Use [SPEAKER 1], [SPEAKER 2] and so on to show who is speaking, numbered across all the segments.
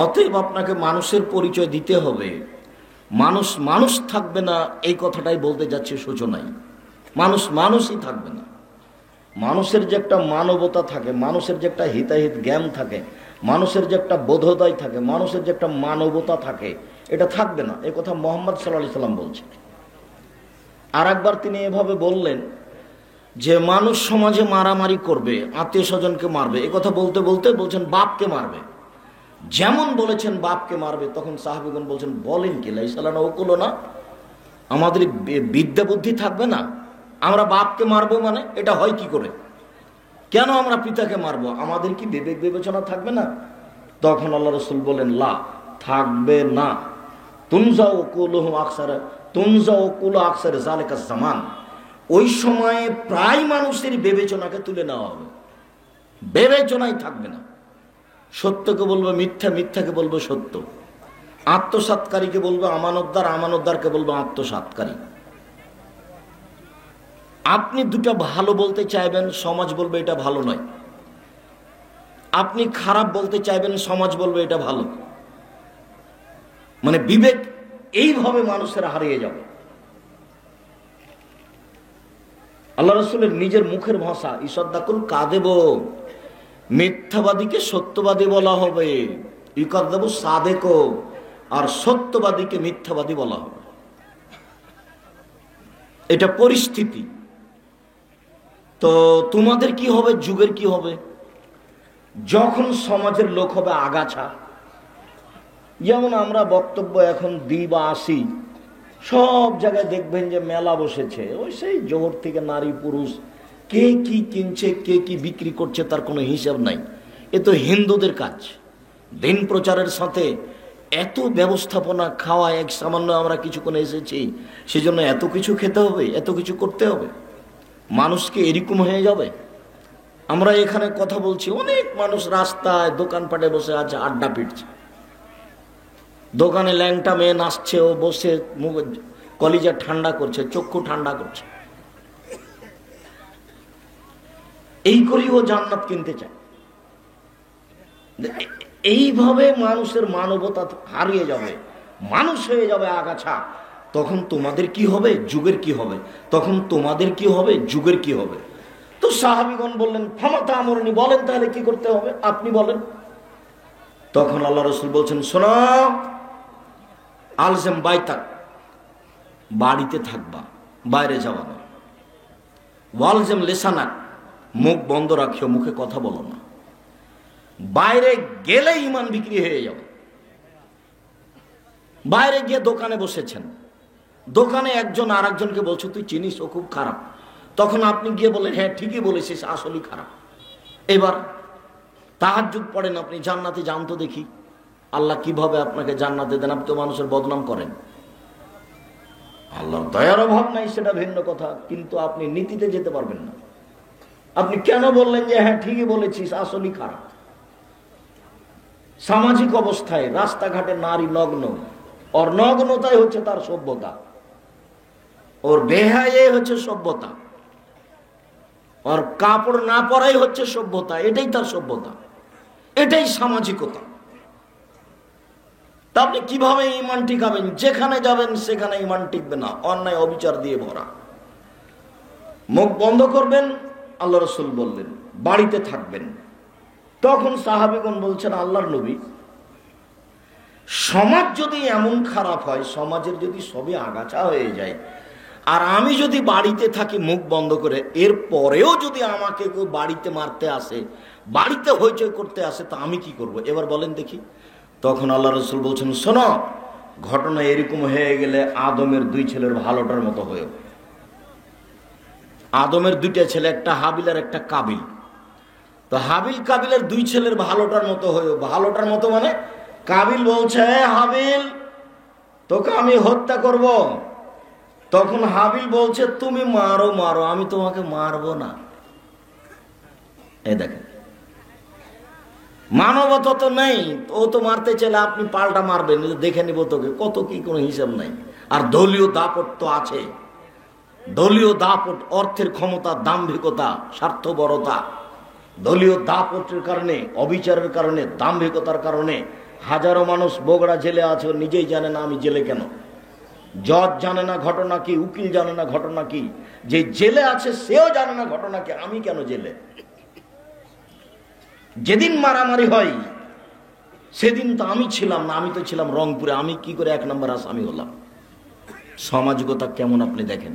[SPEAKER 1] অতএব আপনাকে মানুষের পরিচয় দিতে হবে। মানুষ মানুষ থাকবে না, এই কথাটাই বলতে যাচ্ছে সূচনায়। মানুষ মানুষই থাকবে না। মানুষের যে একটা মানবতা থাকে, মানুষের যে একটা হিতাহিত জ্ঞান থাকে, মানুষের যে একটা বোধোদয় থাকে, মানুষের যে একটা মানবতা থাকে, এটা থাকবে না। এ কথা মুহাম্মদ সাল্লাল্লাহু আলাইহি সাল্লাম বলছেন। আর একবার তিনি এভাবে বললেন যে মানুষ সমাজে মারামারি করবে, আত্মীয় স্বজনকে মারবে। এ কথা বলতে বলতে বলছেন বাপকে মারবে। যেমন বলেছেন বাপকে মারবে, তখন সাহাবীগণ বলছেন বলেন কি লাইসালানা ওকুলো না, আমাদের বিদ্যা বুদ্ধি থাকবে না? আমরা বাপকে মারবো মানে এটা হয় কি করে? কেন আমরা পিতাকে মারবো? আমাদের কি বিবেক বিবেচনা থাকবে না? তখন আল্লাহ রাসূল বলেন লা, থাকবে না। তুনজাউ কুলুহু আকসার, তুনজাউ কুলু আকসার যালিকা জামান। ওই সময়ে প্রায় মানুষের বিবেচনাকে তুলে নেওয়া হবে, বিবেচনাই থাকবে না। সত্যকে বলবে মিথ্যা, মিথ্যাকে বলবে সত্য। আত্মসাৎকারীকে বলবে আমানতদার, আমানতদারকে বলবে আত্মসাৎকারী। আপনি দুটা ভালো বলতে চাইবেন, সমাজ বলবে এটা ভালো নয়। আপনি খারাপ বলতে চাইবেন, সমাজ বলবে এটা ভালো। মানে বিবেক এইভাবে মানুষের হারিয়ে যাবে। আল্লাহ রাসূলের নিজের মুখের ভাষা, ইসদ্দাকুল কাদেব, মিথ্যাবাদীকে সত্যবাদী বলা হবে, ইকাদ্দাবু সাদেক, আর সত্যবাদীকে মিথ্যাবাদী বলা হবে। এটা পরিস্থিতি। তো তোমাদের কি হবে, যুগের কি হবে? যখন সমাজের লোক হবে আগাছা, যেমন আমরা বক্তব্য এখন দিই বা আসি, সব জায়গায় দেখবেন যে মেলা বসেছে, ওই সেই জোহর থেকে নারী পুরুষ কে কি কিনছে, কে কি বিক্রি করছে, তার কোনো হিসাব নাই। এ তো হিন্দুদের কাজ। দিন প্রচারের সাথে এত ব্যবস্থাপনা, খাওয়া এক সামান্য আমরা কিছুক্ষণ এসেছি, সেজন্য এত কিছু খেতে হবে, এত কিছু করতে হবে। মানুষকে এরকম হয়ে যাবে। আমরা এখানে কথা বলছি, অনেক মানুষ রাস্তায় দোকানপাটে বসে আছে, আড্ডা পিটছে। দোকানে ল্যাংটা মেয়ে নাচছে, ও বসে কলিজা ঠান্ডা করছে, চক্ষু ঠান্ডা করছে। এই করেই ও জান্নাত কিনতে চায়। এইভাবে মানুষের মানবতা হারিয়ে যাবে, মানুষ হয়ে যাবে আগাছা। তখন তোমাদের কি হবে, যুগের কি হবে? তখন তোমাদের কি হবে, যুগের কি হবে? তো সাহাবীগণ বললেন ফামাতা আমরনি, বলেন তাহলে কি করতে হবে, আপনি বলেন। তখন আল্লাহ রাসূল বলছেন শোনো, আলজাম বাইতাক, বাড়িতে থাকবা, বাইরে যাওয়া না। ওয়ালজাম লিসানাক, মুখ বন্ধ রাখিও, মুখে কথা বলো না। বাইরে গেলে ইমান বিক্রি হয়ে যাবে। বাইরে গিয়ে দোকানে বসেছেন, দোকানে একজন আর একজনকে বলছো তুই চিনিস ও খুব খারাপ, তখন আপনি গিয়ে বলেন হ্যাঁ ঠিকই বলেছিস, আসলেই খারাপ। এবার তাহাজ্জুদ পড়েন আপনি, জান্নাতে যান তো দেখি, আল্লাহ কিভাবে আপনাকে জান্নাতে দেন। আপনি তো মানুষের বদনাম করেন। আল্লাহর দয়ার অভাব নাই সেটা ভিন্ন কথা, কিন্তু আপনি নীতিতে যেতে পারবেন না। আপনি কেন বললেন যে হ্যাঁ ঠিকই বলেছিস, আসলেই খারাপ? সামাজিক অবস্থায় রাস্তাঘাটে নারী নগ্ন, ওর নগ্নতাই হচ্ছে তার সভ্যতা, ওর বেহায়ে হচ্ছে সভ্যতা, ওর কাপড় না পরাই হচ্ছে সভ্যতা। এটাই তার সভ্যতা, এটাই সামাজিকতা। তা আপনি কিভাবে ইমান টিকাবেন? যেখানে যাবেন সেখানে ইমান টিকবে না, অন্যায় অবিচার দিয়ে ভরা। মুখ বন্ধ করবেন, আল্লাহ রাসূল বললেন বাড়িতে থাকবেন। তখন সাহাবীগণ বলছেন আল্লাহর নবী, সমাজ যদি এমন খারাপ হয়, সমাজের যদি সবই আগাছা হয়ে যায়, আর আমি যদি বাড়িতে থাকি মুখ বন্ধ করে, এর পরেও যদি আমাকে কেউ বাড়িতে মারতে আসে, বাড়িতে হইচই করতে আসে, তা আমি কি করব? এবার বলেন দেখি। তখন আল্লাহ রাসূল বলছেন শোনো, ঘটনা এরকম হয়ে গেলে আদমের দুই ছেলের ভালোটার মতো হয়েও। আদমের দুইটা ছেলে, একটা হাবিল আর একটা কাবিল। তো হাবিল কাবিলের দুই ছেলের ভালোটার মতো হয়েও। ভালোটার মতো মানে কাবিল বলছে হাবিল তোকে আমি হত্যা করব। তখন হাবিল বলছে তুমি মারো মারো, আমি তোমাকে মারবো না। এই দেখেন, মানবতা তো নেই। ও তো মারতে চাইলে আপনি পাল্টা মারবেন, দেখে নিব তোকে, কত কি কোনো হিসাব নাই। আর দলীয় দাপট তো আছে, দলীয় দাপট, অর্থের ক্ষমতা, দাম্ভিকতা, স্বার্থপরতা। দলীয় দাপটের কারণে, অবিচারের কারণে, দাম্ভিকতার কারণে হাজারো মানুষ বগুড়া জেলে আছে, ও নিজেই জানে না আমি জেলে কেন। জজ জানে না ঘটনা কি, উকিল জানে না ঘটনা কি, যে জেলে আছে সেও জানে না ঘটনা কি, আমি কেন জেলে। যেদিন মারামারি হয় সেদিন তো আমি ছিলাম না, আমি তো ছিলাম রংপুরে, আমি কি করে 1 নম্বর আসামি হলাম। সামাজিকতা কেমন আপনি দেখেন।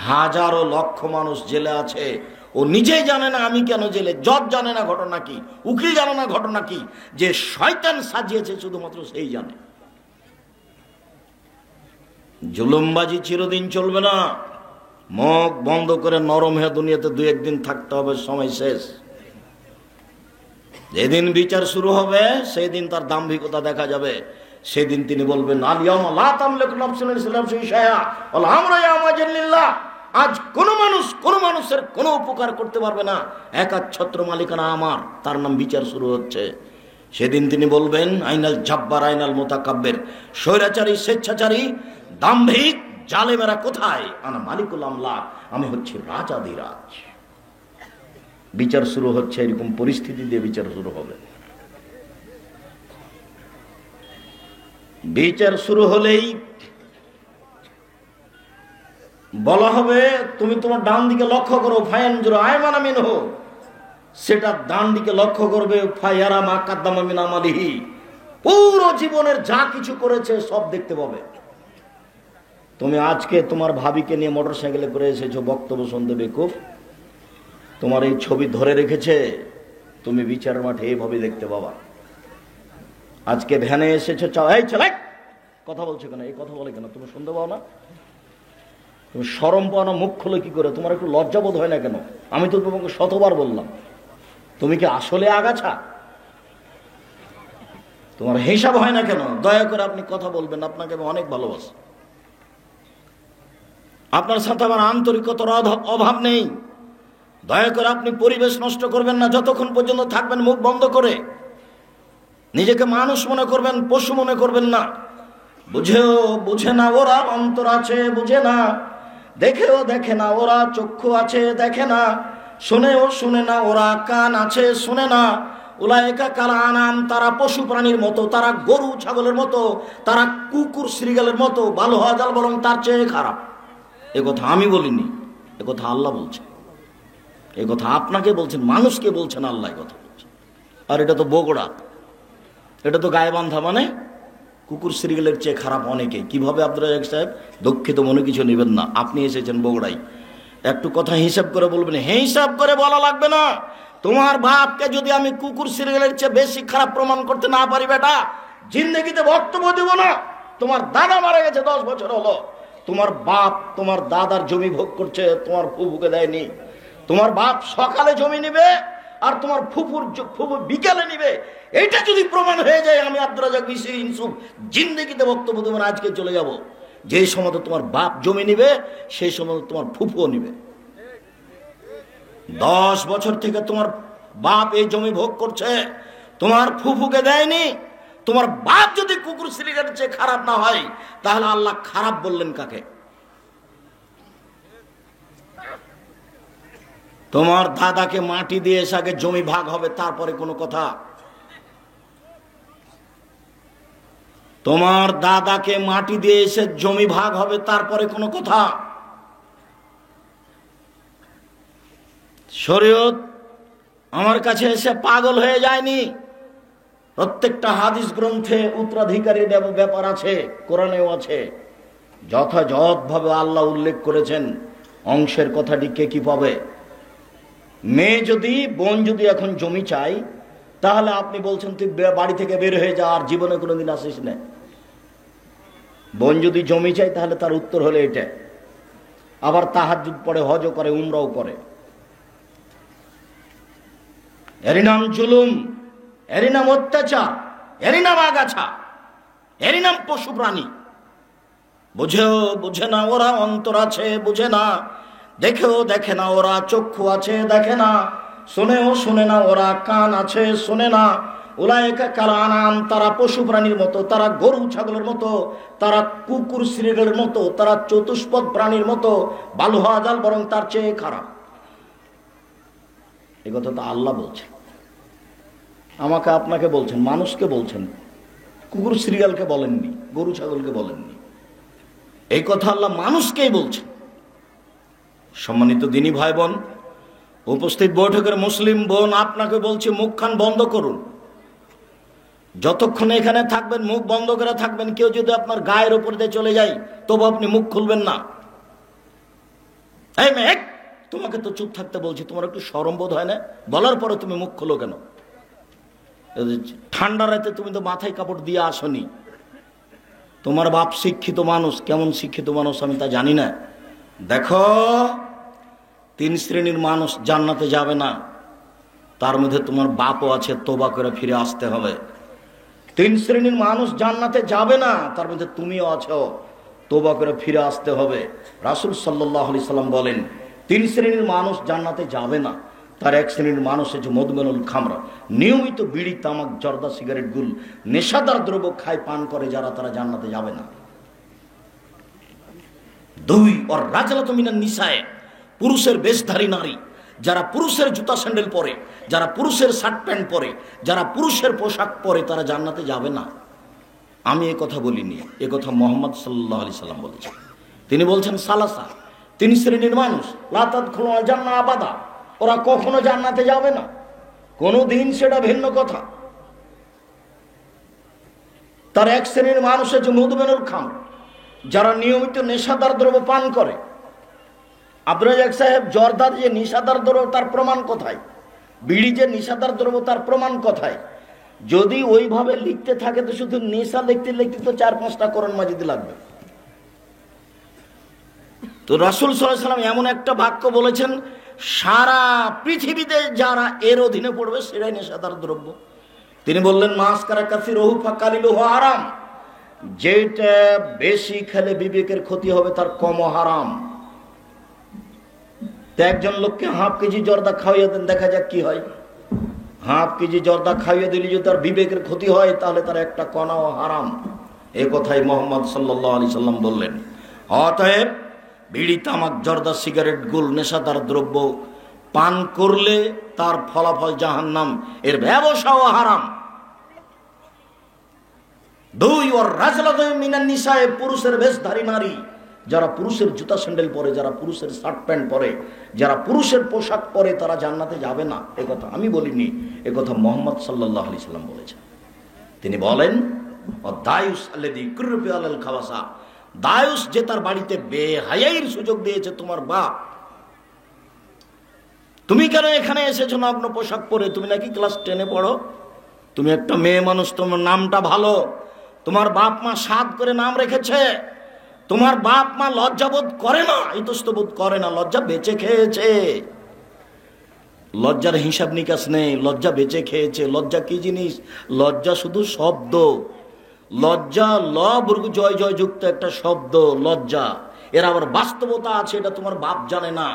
[SPEAKER 1] হাজারো লক্ষ মানুষ জেলে আছে, ও নিজেই জানে না আমি কেন জেলে। জজ জানে না ঘটনা কি, উকিল জানে না ঘটনা কি, যে শয়তান সাজিয়েছে শুধুমাত্র সেই জানে। জুলুমবাজি চিরদিন চলবে না। মুখ বন্ধ করে নরম হয়ে দুনিয়াতে 2-1 দিন থাকতে হবে, সময় শেষ। যেদিন বিচার শুরু হবে সেদিন তার দাম্ভিকতা দেখা যাবে। সেদিন তিনি বলবেন আজ কোন মানুষের কোনো উপকার করতে পারবে না, একাচ্ছত্র মালিকানা আমার, তার নাম বিচার শুরু হচ্ছে। সেদিন তিনি বলবেন আইনাল জাব্বার আইনাল মুতাকাব্বির, স্বৈরাচারী, স্বেচ্ছাচারী, দাম্ভিক, জালেমেরা কোথায়? আনা মালিকুল আমলাক, আমি হচ্ছি রাজাধিরাজ। বিচার শুরু হচ্ছে, এরকম পরিস্থিতি দিয়ে বিচার শুরু হবে। বিচার শুরু হলেই বলা হবে তুমি তোমার ডান দিকে লক্ষ্য করো, ফায়ানজুর আয়মানা মিনহু, সেটা ডান দিকে লক্ষ্য করবে, ফায়ারা মা কাদ্দামা মিন আমালিহি, পুরো জীবনের যা কিছু করেছে সব দেখতে পাবে। তুমি আজকে তোমার ভাবিকে নিয়ে মোটরসাইকেলে করে এসেছো বক্তব্য শুনতে, বেকুব, তোমার এই ছবি ধরে রেখেছে, তুমি বিচারের মাঠে এইভাবে দেখতে পাবা। আজকে ভ্যানে এসেছো, এই ছেলে কথা বলছো কেন, এই কথা বলে কেন, তুমি শুনতে পাও না? তুমি শরম পাও না? মুখ খুলে কি করে? তোমার একটু লজ্জাবোধ হয় না কেন? আমি তো তোমাকে শতবার বললাম, তুমি কি আসলে আগাছা? তোমার হিসাব হয় না কেন? দয়া করে আপনি কথা বলবেন, আপনাকে আমি অনেক ভালোবাসি, আপনার সাথে আমার আন্তরিকতার অভাব নেই। দয়া করে আপনি পরিবেশ নষ্ট করবেন না, যতক্ষণ পর্যন্ত থাকবেন মুখ বন্ধ করে। নিজেকে মানুষ মনে করবেন, পশু মনে করবেন না। বুঝে না ওরা অন্তর আছে, বুঝে না, দেখেও দেখে না ওরা চক্ষু আছে, দেখে না, শুনেও শুনে না ওরা কান আছে, শুনে না। উলাইকা কাল আনাম, তারা পশু প্রাণীর মতো, তারা গরু ছাগলের মতো, তারা কুকুর শ্রীগালের মতো, ভালো হওয়া যাল বরং তার চেয়ে খারাপ। এ কথা আমি বলিনি, এ কথা আল্লাহ বলছে, এ কথা আপনাকে বলছেন, মানুষকে বলছেন, আল্লাহ কথা বলছেন। আর এটা তো বগুড়া, এটা তো গায়েবান্ধা, মানে কুকুর শ্রীগালের চেয়ে খারাপ অনেকে। কিভাবে আব্দুর রাজ্জাক সাহেব? দুঃখিত মনে কিছু নেবেন না, আপনি এসেছেন বগুড়ায়, একটু কথা হিসাব করে বলবেন। হিসাব করে বলা লাগবে না। তোমার বাপকে যদি আমি কুকুর শ্রীগালের চেয়ে বেশি খারাপ প্রমাণ করতে না পারি, বেটা জিন্দগিতে বক্তব্য দিব না। তোমার দাদা মারা গেছে 10 বছর হলো, তোমার বাপ তোমার দাদার জমি ভোগ করছে, তোমার ফুফুকে দেয়নি। তোমার বাপ সকালে জমি নিবে আর তোমার ফুফু বিকালে নিবে, এইটা যদি প্রমাণ হয়ে যায়, আমি আব্দুর রাজ্জাক বিশির ইনসুফ জিন্দগিতে বক্তব্য তোমার আজকে চলে যাব। যে সময় তোমার বাপ জমি নিবে সেই সময় তোমার ফুফুও নিবে। 10 বছর থেকে তোমার বাপ এই জমি ভোগ করছে, তোমার ফুফুকে দেয়নি। তোমার বাপ যদি কুকুর শ্রীগালের চেয়ে খারাপ না হয়, তাহলে আল্লাহ খারাপ বললেন কাকে? তোমার দাদাকে মাটি দিয়ে এসে আগে জমি ভাগ হবে, তারপরে কোনো কথা। তোমার দাদাকে মাটি দিয়ে এসে জমি ভাগ হবে, তারপরে কোনো কথা। শরীয়ত আমার কাছে এসে পাগল হয়ে যায়নি। প্রত্যেকটা হাদিস গ্রন্থে উত্তরাধিকারীর ব্যাপার আছে, কোরআনেও আছে। যথাযথভাবে আল্লাহ উল্লেখ করেছেন অংশের কথাটি কে কি পাবে। মেয়ে যদি, বোন যদি এখন জমি চাই, তাহলে আপনি বলছেন তুই বাড়ি থেকে বের হয়ে যা, আর জীবনে কোনোদিন আসিস না। বোন যদি জমি চাই তাহলে তার উত্তর হলো এটা। আবার তাহাজ্জুদ পড়ে, হজও করে, উমরাও করে। এরই নাম জুলুম, এরই নাম অত্যাচার, এরই নাম আগাছা, এরই নাম পশু প্রাণী। বুঝে না ওরা অন্তর আছে, বুঝে না, দেখেও দেখে না ওরা চক্ষু আছে, দেখে না, শুনেও শুনে না ওরা কান আছে, শুনে না। উলাইকা কাল আনাম, তারা পশু প্রাণীর মতো, তারা গরু ছাগলের মতো, তারা কুকুর শ্রীগালের মতো, তারা চতুষ্পদ প্রাণীর মতো, ভালো হওয়া যাল বরং তার চেয়ে খারাপ। এই কথা তো আল্লাহ বলছেন, আমাকে আপনাকে বলছেন, মানুষকে বলছেন। কুকুর সিরিয়ালকে বলেননি, গরু ছাগলকে বলেননি। এই কথা আল্লাহ মানুষকেই বলছেন। সম্মানিত দিনী ভাই বোন, উপস্থিত বৈঠকের মুসলিম বোন, আপনাকে বলছি মুখখান বন্ধ করুন। যতক্ষণ এখানে থাকবেন মুখ বন্ধ করে থাকবেন। কেউ যদি আপনার গায়ের উপর দিয়ে চলে যায় তবু আপনি মুখ খুলবেন না। এই মেয়ে, তোমাকে তো চুপ থাকতে বলছি, তোমার একটু শরম বোধ হয় না? বলার পরে তুমি মুখ খোলো কেন? ঠান্ডা রাতে তুমি তো মাথায় কাপড় দিয়ে আসনি। তোমার বাপ শিক্ষিত মানুষ, কেমন শিক্ষিত মানুষ আমি তা জানি না। দেখো, 3 শ্রেণীর মানুষ জান্নাতে যাবে না, তার মধ্যে তোমার বাপও আছে, তোবা করে ফিরে আসতে হবে। 3 শ্রেণীর মানুষ জান্নাতে যাবে না, তার মধ্যে তুমিও আছো, তোবা করে ফিরে আসতে হবে। রাসূল সাল্লাল্লাহু আলাইহি সাল্লাম বলেন 3 শ্রেণীর মানুষ জান্নাতে যাবে না। তার 1 শ্রেণীর মানুষ হচ্ছে মদমেনুল খামরা, নিয়মিত বিড়ি, তামাক, জর্দা, সিগারেট, গুল, নেশাদার দ্রব্য খায়, পান করে যারা, তারা জান্নাতে যাবে না। 2 ওর রাজলাতু মিনান নিসায়ে, পুরুষের বেশধারী নারী, যারা পুরুষের জুতা স্যান্ডেল পরে, যারা পুরুষের শার্ট প্যান্ট পরে, যারা পুরুষের পোশাক পরে, তারা জান্নাতে যাবে না। আমি এ কথা বলিনি, এ কথা মুহাম্মদ সাল্লাল্লাহু আলাইহি সাল্লাম বলেছেন। তিনি বলছেন সালাসা, 3 শ্রেণীর মানুষ, লা তাদখুলুল জান্নাহ আবাদা, ওরা কখনো জান্নাতে যাবে না, কোনো দিন, সেটা ভিন্ন কথা। তার 1 শ্রেণীর মানুষ হচ্ছে মুদমিনুল খামর, যারা নিয়মিত নেশাদার দ্রব্য পান করে। আব্দুর রাজ্জাক সাহেব, জর্দার যে নেশাদার দ্রব্য তার প্রমাণ কোথায়? বিড়ি যে নেশাদার দ্রব্য তার প্রমাণ কোথায়? যদি ওইভাবে লিখতে থাকে তো শুধু নেশা লিখতে লিখতে তো 4-5টা কোরআন মাজিদ লাগবে। তো রাসূল সাল্লাল্লাহু আলাইহি সাল্লাম এমন একটা বাক্য বলেছেন, সারা পৃথিবীতে যারা এর অধীনে পড়বে সেটাই নেশাদার দ্রব্য। তিনি বললেন মাসকারা কাসিরুহু ফাকালিলুহু হারাম, যেটা বেশি খেলে বিবেকের ক্ষতি হবে তার কমও হারাম। তো একজন লোককে হাফ কেজি জর্দা খাওয়াইয়া দেন, দেখা যাক কি হয়। হাফ কেজি জর্দা খাইয়ে দিলে যদি তার বিবেকের ক্ষতি হয়, তাহলে তার একটা কণাও হারাম। এ কথাই মুহাম্মদ সাল্লাল্লাহু আলাইহি সাল্লাম বললেন। অতএব বিড়ি, তামাক, জর্দা, সিগারেট, গুল, নেশাদার দ্রব্য পান করলে তার ফলাফল জাহান্নাম, এর ব্যবসাও হারাম। 2 ওর রাজলাতু মিনান নিসায়ে, পুরুষের বেশধারী নারী, যারা পুরুষের জুতা স্যান্ডেল পরে, যারা পুরুষের শার্ট প্যান্ট পরে, যারা পুরুষের পোশাক পরে, তারা জান্নাতে যাবে না। এ কথা আমি বলিনি, এ কথা মুহাম্মদ সাল্লাল্লাহু আলাইহি সাল্লাম বলেছেন। তিনি বলেন দায়ুস আল্লাযী কুরফি আলাল খাওয়াসা, দায়ুস যে তার বাড়িতে বেহায়াইর সুযোগ দিয়েছে তোমার বাপ। তুমি কেন এখানে এসেছো নগ্ন পোশাক পরে? তুমি নাকি ক্লাস 10-এ পড়ো, তুমি একটা মেয়ে মানুষ, তোমার নামটা ভালো, তোমার বাপ মা সাদ করে নাম রেখেছে, তোমার বাপ মা লজ্জাবোধ করে না, ইতস্তবোধ করে না, লজ্জা বেঁচে খেয়েছে। লজ্জার হিসাব নিকাশ নেই, লজ্জা বেঁচে খেয়েছে। লজ্জা কি জিনিস? লজ্জা শুধু শব্দ। লজ্জা ল বর্গ জয় জয় যুক্ত একটা শব্দ লজ্জা। এর আবার বাস্তবতা আছে, এটা তোমার বাপ জানে না।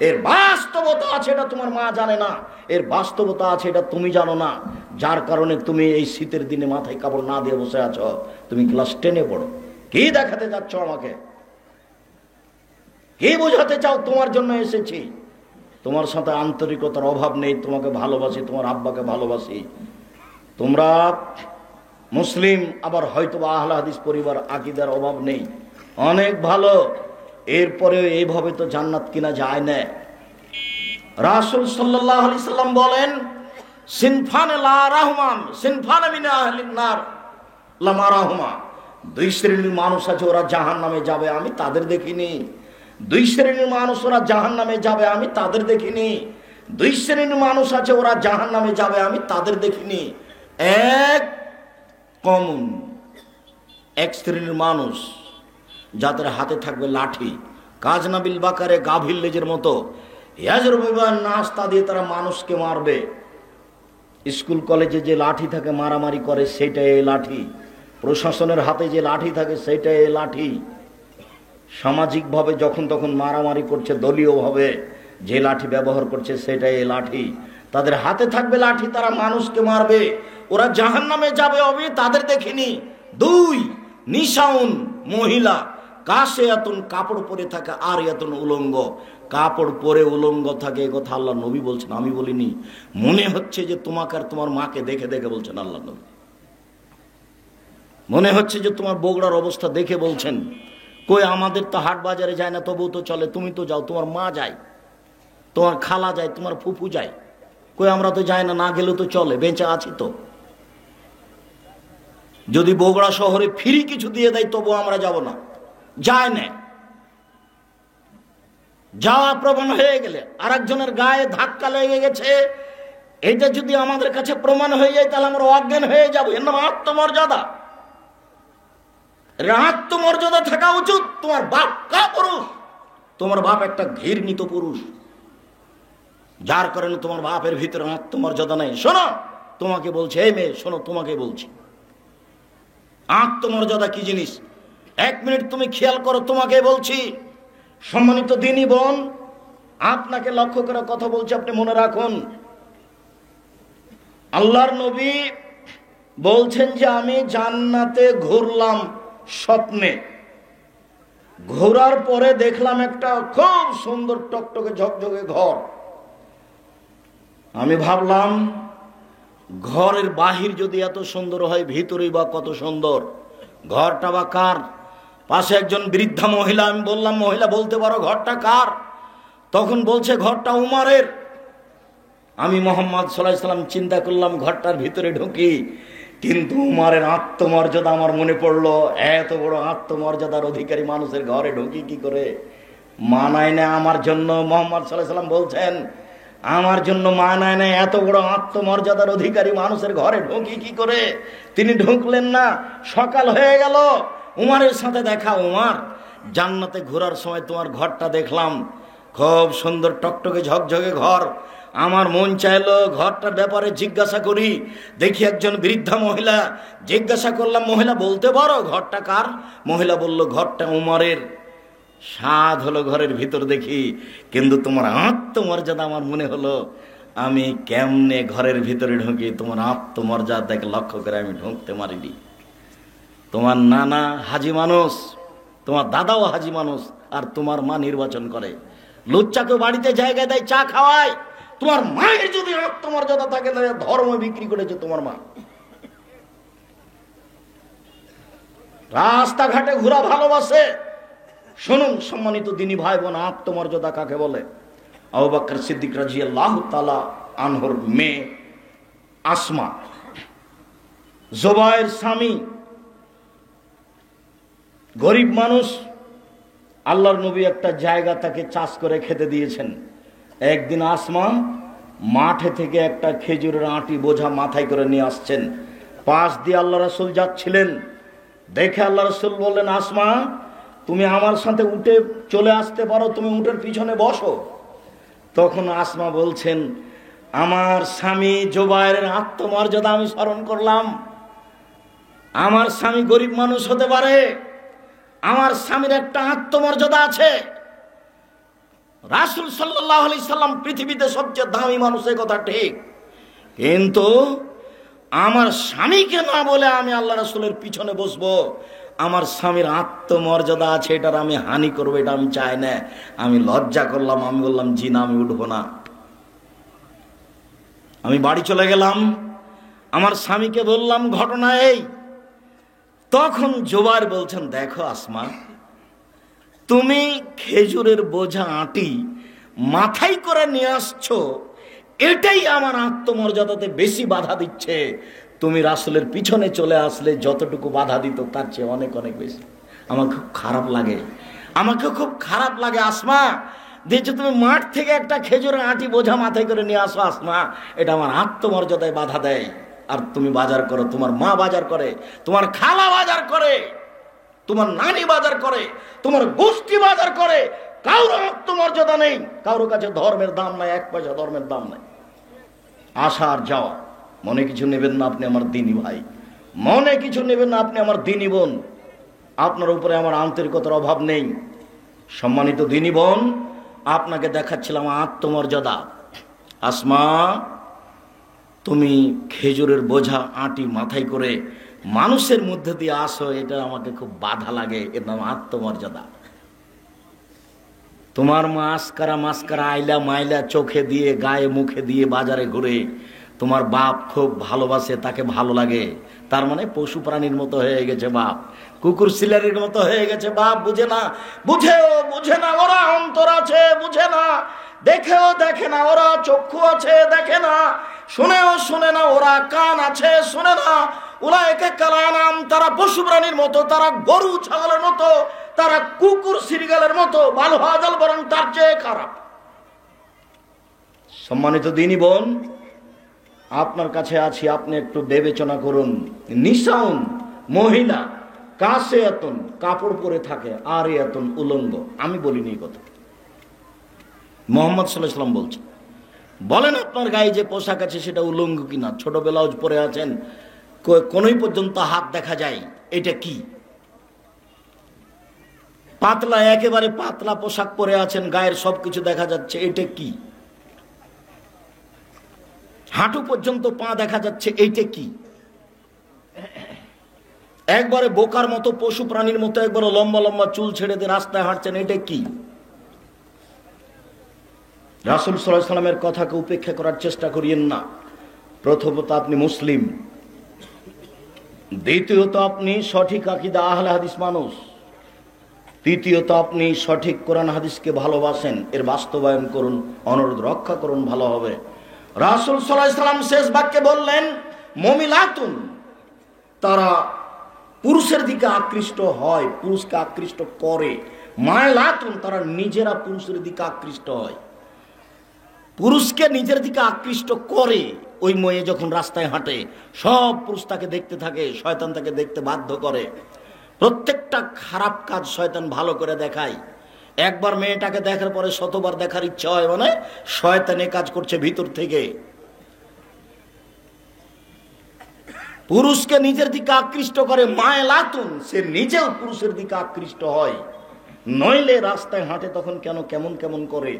[SPEAKER 1] এর বাস্তবতা আছে, এটা তোমার মা জানে না। এর বাস্তবতা আছে, এটা তুমি জানো না। যার কারণে তুমি এই শীতের দিনে মাথায় কাপড় না দিয়ে বসে আছো। তুমি ক্লাস 10-এ পড়ো। কি দেখাতে যাচ্ছ আমাকে? কি বোঝাতে চাও? তোমার জন্য এসেছি, তোমার সাথে আন্তরিকতার অভাব নেই, তোমাকে ভালোবাসি, তোমার আব্বাকে ভালোবাসি। তোমরা মুসলিম, আবার হয়তো বা আহলে হাদিস পরিবার, আকীদার অভাব নেই, অনেক ভালো। এরপরে এইভাবে তো জান্নাত কিনা যায় না। রাসূল সাল্লাল্লাহু আলাইহি সাল্লাম বলেন সিনফানে লা রাহমান সিনফানে মিন আহলিন নার লা মারাহুমা, 2 শ্রেণীর মানুষ আছে, ওরা জাহান্নামে যাবে, আমি তাদের দেখিনি। 2 শ্রেণীর মানুষ ওরা জাহান্নামে যাবে, আমি তাদের দেখিনি। 2 শ্রেণীর মানুষ আছে, ওরা জাহান্নামে যাবে, আমি তাদের দেখিনি। এক শ্রেণীর মানুষ যাদের হাতে থাকবে লাঠি, কাজনাবিল বাকারে গাভীর লেজের মতো, ইয়াজরুবিবান নাস্তা দিয়ে তারা মানুষকে মারবে। স্কুল কলেজে যে লাঠি থাকে মারামারি করে, সেটাই এই লাঠি। প্রশাসনের হাতে যে লাঠি থাকে সেটাই এই লাঠি। সামাজিকভাবে যখন তখন মারামারি করছে, দলীয়ভাবে যে লাঠি ব্যবহার করছে সেটাই এই লাঠি। তাদের হাতে থাকবে লাঠি, তারা মানুষকে মারবে। ওরা জাহান্নামে যাবে, আমি তাদের দেখিনি। 2 নিশাউন, মহিলা, কাশিয়াতুন, কাপড় পরে থাকে, আর ইয়াতুন, উলঙ্গ, কাপড় পরে উলঙ্গ থাকে। এ কথা আল্লাহ নবী বলছেন, আমি বলিনি। মনে হচ্ছে যে তোমাকে আর তোমার মাকে দেখে দেখে বলছেন আল্লাহ নবী। মনে হচ্ছে যে তোমার বগুড়ার অবস্থা দেখে বলছেন, কই আমাদের তো হাট বাজারে যায় না, তবুও তো চলে, তুমি তো যাও, তোমার মা যায়, তোমার খালা যায়, তোমার ফুফু যায়, কই আমরা তো যাই না, না গেলেও তো চলে, বেঁচে আছি তো। যদি বগুড়া শহরে ফ্রি কিছু দিয়ে দেয় তবু আমরা যাব না, যায় না। যাওয়া প্রমাণ হয়ে গেলে আর একজনের গায়ে ধাক্কা লেগে গেছে, এটা যদি আমাদের কাছে প্রমাণ হয়ে যায় তাহলে আমরা অজ্ঞান হয়ে যাবো। এর নাম আত্মমর্যাদা। আত্মমর্যাদা থাকা উচিত। তোমার বাপ কা পুরুষ? তোমার বাপ একটা ঘৃণিত পুরুষ, যার কারণে তোমার বাপের ভিতরে আত্মমর্যাদা নেই। শোনো, তোমাকে বলছে, এই মেয়ে শোনো, তোমাকে বলছি আত্মমর্যাদা কি জিনিস। 1 মিনিট তুমি খেয়াল করো, তোমাকে বলছি। সম্মানিত দিনী বোন, আপনাকে লক্ষ্য করে কথা বলছি, আপনি মনে রাখুন। আল্লাহর নবী বলছেন যে আমি জান্নাতে ঘুরলাম স্বপ্নে, ঘোরার পরে দেখলাম একটা খুব সুন্দর টকটকে ঝকঝকে ঘর। আমি ভাবলাম ঘরের বাহির যদি এত সুন্দর হয়, ভিতরেই বা কত সুন্দর। ঘরটা বা কার? পাশে একজন বৃদ্ধা মহিলা। আমি বললাম, মহিলা বলতে পারো ঘরটা কার? তখন বলছে ঘরটা উমারের। আমি মোহাম্মদ সাল্লাল্লাহু আলাইহি সাল্লাম চিন্তা করলাম ঘরটার ভিতরে ঢুকি, কিন্তু উমারের আত্মমর্যাদা আমার মনে পড়লো। এত বড় আত্মমর্যাদার অধিকারী মানুষের ঘরে ঢুকি কি করে? মানায় না আমার জন্য। মোহাম্মদ সাল্লাল্লাহু আলাইহি সাল্লাম বলছেন আমার জন্য মানায় না, এত বড় আত্মমর্যাদার অধিকারী মানুষের ঘরে ঢুকি কি করে? তিনি ঢুকলেন না। সকাল হয়ে গেল, উমারের সাথে দেখা। উমার, জান্নাতে ঘোরার সময় তোমার ঘরটা দেখলাম, খুব সুন্দর টকটকে ঝকঝকে ঘর। আমার মন চাইলো ঘরটার ব্যাপারে জিজ্ঞাসা করি। দেখি একজন বৃদ্ধা মহিলা। জিজ্ঞাসা করলাম, মহিলা বলতে পারো ঘরটা কার? মহিলা বলল ঘরটা উমারের। স্বাদ হলো ঘরের ভিতর দেখি, কিন্তু তোমার আত্মমর্যাদা আমার মনে হলো আমি কেমনে ঘরের ভিতরে ঢুকি। তোমার আত্মমর্যাদাকে লক্ষ্য করে আমি ঢুকতে পারিনি। তোমার নানা হাজি মানুষ, তোমার দাদাও হাজি মানুষ, আর তোমার মা নির্বাচন করে। লুচ্চাকে বাড়িতে জায়গায় দেয়, চা খাওয়ায়। তোমার মায়ের যদি আত্মমর্যাদা থাকে তাহলে ধর্ম বিক্রি করেছে তোমার মা। রাস্তাঘাটে ঘোরা ভালোবাসে। শুনুন সম্মানিত দিনী ভাই বোন, আত্মমর্যাদা কাকে বলে? আবু বকর সিদ্দিক রাদিয়াল্লাহু তাআলা আনহুর মেয়ে আসমা, জুবায়ের স্বামী, গরিব মানুষ। আল্লাহর নবী একটা জায়গা তাকে চাষ করে খেতে দিয়েছেন। একদিন আসমা মাঠে থেকে একটা খেজুরের আঁটি বোঝা মাথায় করে নিয়ে আসছেন। পাশ দিয়ে আল্লাহ রাসূল যাচ্ছিলেন। দেখে আল্লাহ রাসূল বললেন, আসমা তুমি আমার সাথে উঠে চলে আসতে পারো, তুমি উটের পিছনে বসো। তখন আসমা বলছেন, আমার স্বামী জুবায়েরের আত্মমর্যাদা আমি স্মরণ করলাম। আমার স্বামী গরিব মানুষ হতে পারে, আমার স্বামীর একটা আত্মমর্যাদা আছে। রাসূল সাল্লাল্লাহু আলাইহি সাল্লাম পৃথিবীতে সবচেয়ে দামি মানুষ, এই কথা ঠিক, কিন্তু আমার স্বামীকে না বলে আমি আল্লাহ রাসূলের পিছনে বসবো। আমার স্বামীর আত্মমর্যাদা আছে, এটার আমি হানি করবো, এটা আমি চাই না। আমি লজ্জা করলাম, আমি বললাম জি না, আমি উঠবো না। আমি বাড়ি চলে গেলাম, আমার স্বামীকে বললাম ঘটনা এই। তখন জুবায়ের বলছেন, দেখো আসমা, তুমি খেজুরের বোঝা আঁটি মাথায় করে নিয়ে আসছো, এটাই আমার আত্মমর্যাদাতে বেশি বাধা দিচ্ছে। তুমি রাসূলের পিছনে চলে আসলে যতটুকু বাধা দিত তার চেয়ে অনেক অনেক বেশি। আমার খুব খারাপ লাগে, আমাকে খুব খারাপ লাগে আসমা, দেখছো তুমি মাঠ থেকে একটা খেজুরের আঁটি বোঝা মাথায় করে নিয়ে আসো আসমা, এটা আমার আত্মমর্যাদায় বাধা দেয়। আর তুমি বাজার করো, তোমার মা বাজার করে, তোমার খালা বাজার করে, তোমার নানি বাজার করে, তোমার গোষ্ঠী বাজার করে, কারোর আত্মমর্যাদা নেই, কারোর কাছে ধর্মের দাম নাই, 1 পয়সা ধর্মের দাম নাই। আসা আর যাওয়া। মনে কিছু নেবেন না আপনি আমার দিনী ভাই, মনে কিছু নেবেন না আপনি আমার দিনী বোন, আপনার উপরে আমার আন্তরিকতার অভাব নেই। সম্মানিত দিনী বোন, আপনাকে দেখাচ্ছিলাম আত্মমর্যাদা। আসমা, তুমি খেজুরের বোঝা আঁটি মাথায় করে মানুষের মধ্যে দিয়ে আসো, এটা আমাকে খুব বাধা লাগে, এর নাম আত্মমর্যাদা। তোমার মা আসকারা মাস্কারা আইলা মাইলা চোখে দিয়ে গায়ে মুখে দিয়ে বাজারে ঘুরে, তোমার বাপ খুব ভালোবাসে, তাকে ভালো লাগে, তার মানে পশু প্রাণীর মতো হয়ে গেছে বাপ, কুকুর সিলারির মতো হয়ে গেছে বাপ। বুঝে না, বুঝে না, ওরা অন্তর আছে বুঝে না, দেখেও দেখে না, ওরা চক্ষু আছে দেখে না, শুনেও শুনে না, ওরা কান আছে শুনে না। উলাইকা কালানাম, তারা পশু প্রাণীর মতো, তারা গরু ছাগলের মতো, তারা কুকুর সিরিগালের মতো, ভালো হাজাল বরং তার চেয়ে খারাপ। সম্মানিত দিনী বোন, আপনার কাছে আছি, আপনি একটু বিবেচনা করুন। নিসাউন, মহিলা, কাছে এতন, কাপড় পরে থাকে, আর এতন উলঙ্গ। আমি বলিনি এই কথা, মোহাম্মদ সাল্লাল্লাহু আলাইহি ওয়াসাল্লাম বলছেন। বলেন আপনার গায়ে যে পোশাক আছে সেটা উলঙ্গ কিনা? ছোট ব্লাউজ পরে আছেন, কোনই পর্যন্ত হাত দেখা যায়, এটা কি? পাতলা, একেবারে পাতলা পোশাক পরে আছেন, গায়ের সবকিছু দেখা যাচ্ছে, এটা কি? হাঁটু পর্যন্ত পা দেখা যাচ্ছে, এইটা কি? একবারে বোকার মতো, পশু প্রাণীর মতো একবারে লম্বা লম্বা চুল ছেড়ে দিয়ে রাস্তায় হাঁটছেন, এটা কি? রাসূল সাল্লাল্লাহু আলাইহি ওয়াসাল্লামের কথাকে উপেক্ষা করার চেষ্টা করিয়েন না। প্রথমত আপনি মুসলিম, দ্বিতীয়ত আপনি সঠিক আকীদা আহলে হাদিস মানুষ, তৃতীয়ত আপনি সঠিক কোরআন হাদিসকে ভালোবাসেন, এর বাস্তবায়ন করুন, অনুরোধ রক্ষা করুন, ভালো হবে। রাসূল সাল্লাল্লাহু আলাইহি ওয়াসাল্লাম শেষ বাক্যে বললেন, মুমিলাতুন, তারা পুরুষের দিকে আকৃষ্ট হয়, পুরুষকে আকৃষ্ট করে। মায়লাতুন, তারা নিজেরা পুরুষের দিকে আকৃষ্ট হয়, পুরুষকে নিজের দিকে আকৃষ্ট করে। ওই মেয়ে যখন রাস্তায় হাঁটে, সব পুরুষ তাকে দেখতে থাকে, শয়তান তাকে দেখতে বাধ্য করে। প্রত্যেকটা খারাপ কাজ শয়তান ভালো করে দেখায়। একবার মেয়েটাকে দেখার পরে শতবার দেখার ইচ্ছা হয়, মানে শয়তান এ কাজ করছে ভিতর থেকে। পুরুষকে নিজের দিকে আকৃষ্ট করে মায়লাতুন, সে নিজেও পুরুষের দিকে আকৃষ্ট হয়। নইলে রাস্তায় হাঁটে তখন কেন কেমন কেমন করে,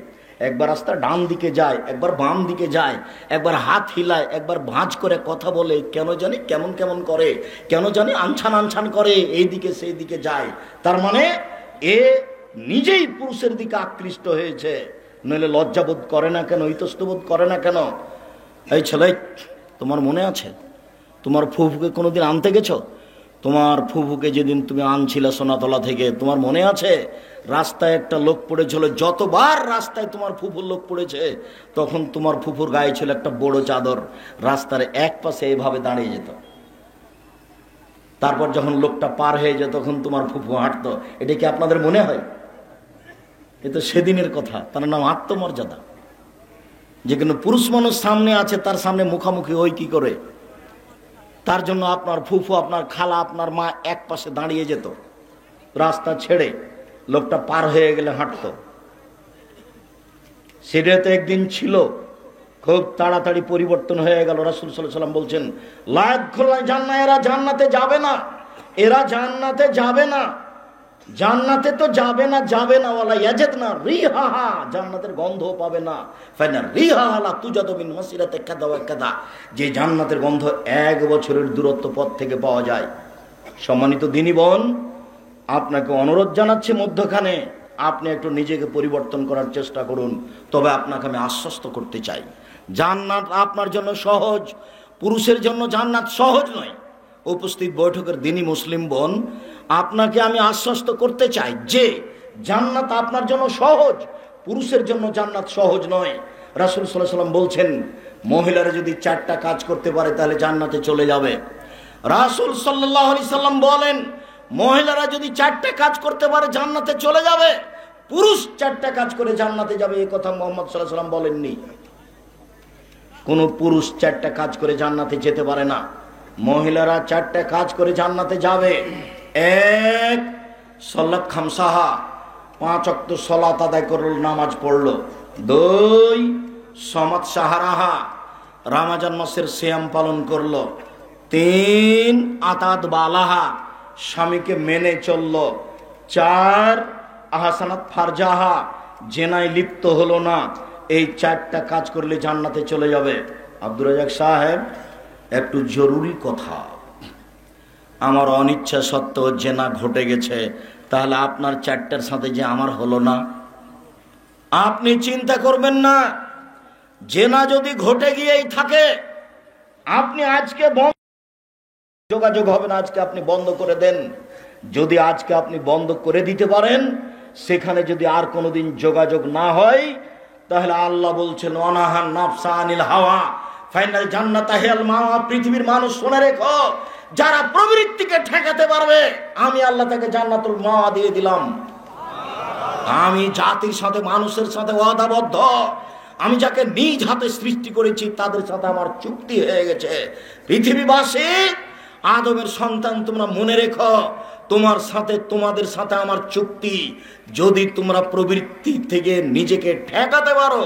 [SPEAKER 1] একবার রাস্তা ডান দিকে যায়, একবার বাম দিকে যায়, একবার হাত হিলায়, একবার ভাঁজ করে কথা বলে, কেন জানি কেমন কেমন করে, কেন জানি আনছান আনছান করে, এই দিকে সেই দিকে যায়। তার মানে এ নিজেই পুরুষের দিকে আকৃষ্ট হয়েছে। নইলে লজ্জাবোধ করে না কেন, ইতস্তবোধ করে না কেন? এই ছেলে, তোমার মনে আছে তোমার ফুফুকে কোনোদিন আনতে গেছো? তোমার ফুফুকে যেদিন তুমি আনছিলে সোনাতলা থেকে, তোমার মনে আছে রাস্তায় একটা লোক পড়েছিল? যতবার রাস্তায় তোমার ফুফুর লোক পড়েছে, তখন তোমার ফুফুর গায়ে ছিল একটা বড় চাদর, রাস্তার এক পাশে এইভাবে দাঁড়িয়ে যেত। তারপর যখন লোকটা পার হয়ে যেত, তখন তোমার ফুফু হাঁটতো। এটা কি আপনাদের মনে হয়? এ তো সেদিনের কথা। তার নাম আত্মমর্যাদা। যে কোনো পুরুষ মানুষ সামনে আছে, তার সামনে মুখামুখি হই কি করে? তার জন্য আপনার ফুফু, আপনার খালা, আপনার মা এক পাশে দাঁড়িয়ে যেত, রাস্তা ছেড়ে লোকটা পার হয়ে গেলে হাঁটতো। সেটা তো একদিন ছিল, খুব তাড়াতাড়ি পরিবর্তন হয়ে গেল। রাসূল সাল্লাল্লাহু আলাইহি ওয়াসাল্লাম বলছেন, লা ইয়াদখুলুল জান্নাহ, এরা জান্নাতে যাবে না, এরা জান্নাতে যাবে না, জান্নাতে তো যাবে না, যাবে না, ওয়ালা ইয়াজিদনা রিহাহা, জান্নাতের গন্ধ পাবে না। ফাইনা রিহাহা লা তুজাদু মিন মাসিরাতি কাদা ওয়া কাদা, যে জান্নাতের গন্ধ 1 বছরের দূরত্ব পথ থেকে পাওয়া যায়। সম্মানিত দিনী বোন, আপনাকে অনুরোধ জানাচ্ছি, মধ্যখানে আপনি একটু নিজেকে পরিবর্তন করার চেষ্টা করুন। তবে আপনাকে আমি আশ্বস্ত করতে চাই, জান্নাত আপনার জন্য সহজ, পুরুষের জন্য জান্নাত সহজ নয়। উপস্থিত বৈঠকের দিনী মুসলিম বোন, আপনাকে আমি আশ্বস্ত করতে চাই যে জান্নাত আপনার জন্য সহজ, পুরুষের জন্য জান্নাত সহজ নয়। রাসূল সাল্লাল্লাহু আলাইহি ওয়াসাল্লাম বলছেন, মহিলারা যদি 4টা কাজ করতে পারে তাহলে জান্নাতে চলে যাবে। রাসূল সাল্লাল্লাহু আলাইহি ওয়াসাল্লাম বলেন, মহিলারা যদি 4টা কাজ করতে পারে জান্নাতে চলে যাবে। পুরুষ 4টা কাজ করে জান্নাতে যাবে, এই কথা মুহাম্মদ সাল্লাল্লাহু আলাইহি ওয়াসাল্লাম বলেননি। কোন পুরুষ 4টা কাজ করে জান্নাতে যেতে পারে না, মহিলারা 4টা কাজ করে জান্নাতে যাবে। 1, সালাত খামসাহা, 5 ওয়াক্ত সালাত আদায় করল, নামাজ পড়লো। 2, সামাত সাহারাহা, রমজান মাসের সিয়াম পালন করলো। 3, আতাত বালাহা, স্বামীকে মেনে চলল। 4, আহসানাত ফারজাহা, জেনায় লিপ্ত হলো না। এই 4টা কাজ করলে জান্নাতে চলে যাবে। আব্দুর রাজ্জাক সাহেব, একটু জরুরি কথা, আমার অনিচ্ছা সত্ত্বেও জেনা ঘটে গেছে, তাহলে আপনার 4টার সাথে যে আমার হলো না? আপনি চিন্তা করবেন না, জেনা যদি ঘটে গিয়েই থাকে আপনি আজকে যোগাযোগ হবে না, আজকে আপনি বন্ধ করে দেন। যদি আজকে আপনি বন্ধ করে দিতে পারেন, সেখানে যদি আর কোনোদিন যোগাযোগ না হয়, তাহলে আল্লাহ বলছেন অনাহান নাফসা আনিল হাওয়া ফাইনাল জান্নাতা হিয়াল মাওয়া। পৃথিবীর মানুষ শুনে রেখো, যারা প্রবৃত্তিকে ঠেকাতে পারবে আমি আল্লাহ তাকে জান্নাতুল মাওয়া দিয়ে দিলাম। আমি জাতির সাথে মানুষের সাথে ওয়াদাবদ্ধ। আমি যাকে নিজ হাতে সৃষ্টি করেছি তাদের সাথে আমার চুক্তি হয়ে গেছে। পৃথিবীবাসী, আদমের সন্তান, তোমরা মনে রেখো, তোমাদের সাথে আমার চুক্তি। যদি তোমরা প্রবৃত্তি থেকে নিজেকে ঠেকাতে পারো,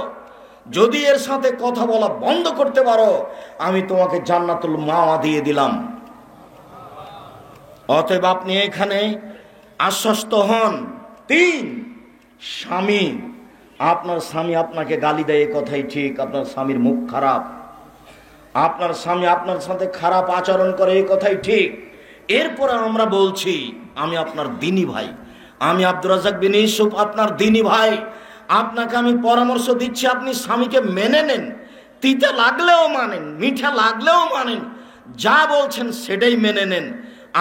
[SPEAKER 1] যদি এর সাথে কথা বলা বন্ধ করতে পারো, আমি তোমাকে জান্নাতুল মাওয়া দিয়ে দিলাম। অতএব আপনি এখানে আশ্বস্ত হন। 3, স্বামী, আপনার স্বামী আপনাকে গালি দেয়, কথাই ঠিক, আপনার স্বামীর মুখ খারাপ, আপনার স্বামী আপনার সাথে খারাপ আচরণ করে, এই কথাই ঠিক। এরপরে আমরা বলছি, আমি আপনার দ্বীনি ভাই, আমি আব্দুর রাজ্জাক বিন ইউসুফ আপনার দ্বীনি ভাই, আপনাকে আমি পরামর্শ দিচ্ছি, আপনি স্বামীকে মেনে নেন। তিতা লাগলেও মানেন, মিঠা লাগলেও মানেন, যা বলছেন সেটাই মেনে নেন।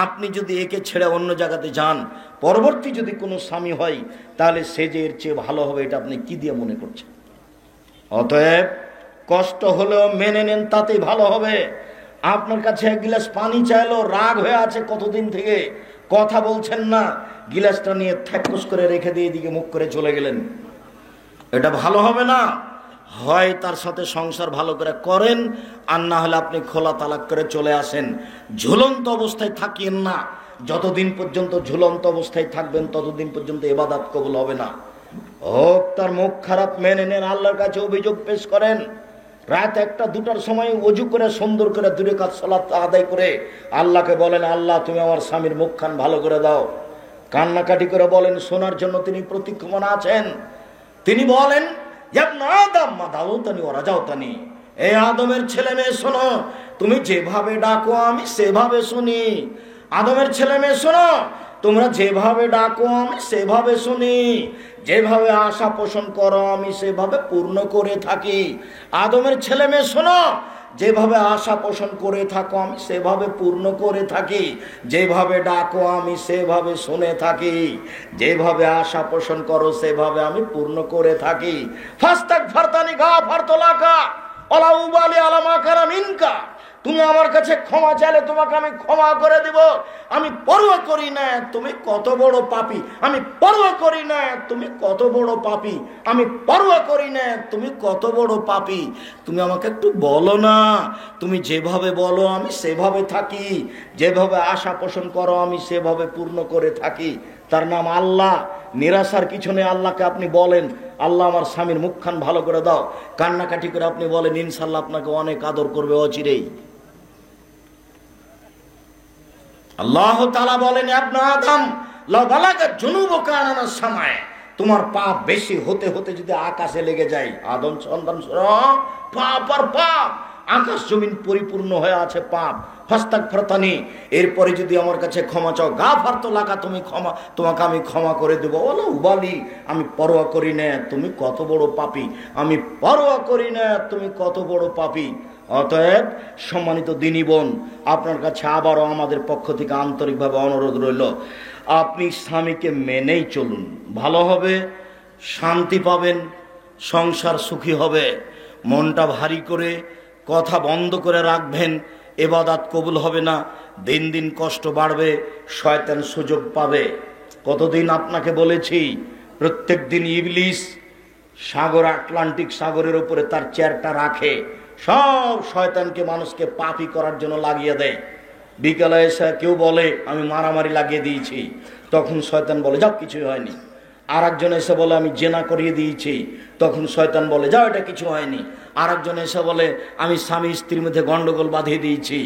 [SPEAKER 1] আপনি যদি একে ছেড়ে অন্য জায়গাতে যান, পরবর্তী যদি কোনো স্বামী হয়, তাহলে সে যে এর চেয়ে ভালো হবে, এটা আপনি কি দিয়ে মনে করছেন? অতএব কষ্ট হলেও মেনে নেন, তাতেই ভালো হবে। আপনার কাছে 1 গিলাস পানি চাইলো, রাগ হয়ে আছে কতদিন থেকে, কথা বলছেন না, গিলাসটা নিয়ে থ্যাকুস করে রেখে দিয়ে এদিকে মুখ করে চলে গেলেন, এটা ভালো হবে না। হয় তার সাথে সংসার ভালো করে করেন, আর না হলে আপনি খোলা তালাক করে চলে আসেন। ঝুলন্ত অবস্থায় থাকিয়েন না। যতদিন পর্যন্ত ঝুলন্ত অবস্থায় থাকবেন, ততদিন পর্যন্ত ইবাদত কবুল হবে না। হোক তার মুখ খারাপ, মেনে নেন, আল্লাহর কাছে অভিযোগ পেশ করেন। রাত 1টা 2টার সময় ওযু করে সুন্দর করে 2 রাকাত সালাত আদায় করে আল্লাহকে বলেন, আল্লাহ তুমি আমার স্বামীর মুখখান ভালো করে দাও। কান্নাকাটি করে বলেন, শোনার জন্য তিনি প্রতীক্ষমান আছেন। তিনি বলেন, এই আদমের ছেলে মেয়ে শোনো, তুমি যেভাবে ডাকো আমি সেভাবে শুনি। আদমের ছেলে মেয়ে শোনো, তোমরা যেভাবে ডাকো আমি সেভাবে শুনি। যেভাবে আশা পোষণ করো আমি সেভাবে পূর্ণ করে থাকি। আদমের ছেলে মেয়ে শোনো, যেভাবে আশা পোষণ করে থাকো আমি সেভাবে পূর্ণ করে থাকি। যেভাবে ডাকো আমি সেভাবে শুনে থাকি। যেভাবে আশা পোষণ করো সেভাবে আমি পূর্ণ করে থাকি। ফাস্তাগফারতানি গাফারতু লাকা ওয়ালা উবালি আলা মা কানা মিনকা। তুমি আমার কাছে ক্ষমা চাইলে তোমাকে আমি ক্ষমা করে দিব। আমি পরোয়া করি না তুমি কত বড় পাপী, আমি পরোয়া করি না তুমি কত বড় পাপী, আমি পরোয়া করি না তুমি কত বড় পাপী। তুমি আমাকে একটু বলো না, তুমি যেভাবে বলো আমি সেভাবে থাকি। যেভাবে আশা পোষণ করো আমি সেভাবে পূর্ণ করে থাকি। তার নাম আল্লাহ। নিরাশার কিছু নেই। আল্লাহকে আপনি বলেন, আল্লাহ আমার স্বামীর মুখখান ভালো করে দাও। কান্নাকাটি করে আপনি বলেন, ইনশাল্লাহ আপনাকে অনেক আদর করবে অচিরেই। আল্লাহ তাআলা বলেন, ইবনে আদম লা বালাগা যুনুবুকা আনানাস সামায়ে, তোমার পাপ বেশি হতে হতে যদি আকাশে লেগে যায়, আদম সন্তান পাপ আর পাপ, আকাশ জমিন পরিপূর্ণ হয়ে আছে পাপ। ফাস্তাগফিরতানি, এরপরে যদি আমার কাছে ক্ষমা চাও, গাফারতু লাকা, তোমাকে আমি ক্ষমা করে দেবো। ওয়ালা উবালি, আমি পরোয়া করি না তুমি কত বড় পাপী, আমি পরোয়া করি না তুমি কত বড় পাপী। অতএব সম্মানিত দিনী বোন, আপনার কাছে আবারও আমাদের পক্ষ থেকে আন্তরিকভাবে অনুরোধ রইল, আপনি স্বামীকে মেনেই চলুন, ভালো হবে, শান্তি পাবেন, সংসার সুখী হবে। মনটা ভারী করে কথা বন্ধ করে রাখবেন, ইবাদত কবুল হবে না, দিন দিন কষ্ট বাড়বে, শয়তান সুযোগ পাবে। কতদিন আপনাকে বলেছি, প্রত্যেক দিন ইবলিস সাগর, আটলান্টিক সাগরের উপরে তার চেয়ারটা রাখে, সব শয়তানকে মানুষকে পাপী করার জন্য লাগিয়ে দেয়। বিকালে এসে কেউ বলে আমি মারামারি লাগিয়ে দিয়েছি, তখন শয়তান বলে যাও কিছুই হয়নি। আর একজন এসে বলে আমি জেনা করিয়ে দিয়েছি, তখন শয়তান বলে যাও এটা কিছু হয়নি। আর একজন এসে বলে আমি স্বামী স্ত্রীর মধ্যে গন্ডগোল বাঁধিয়ে দিয়েছি।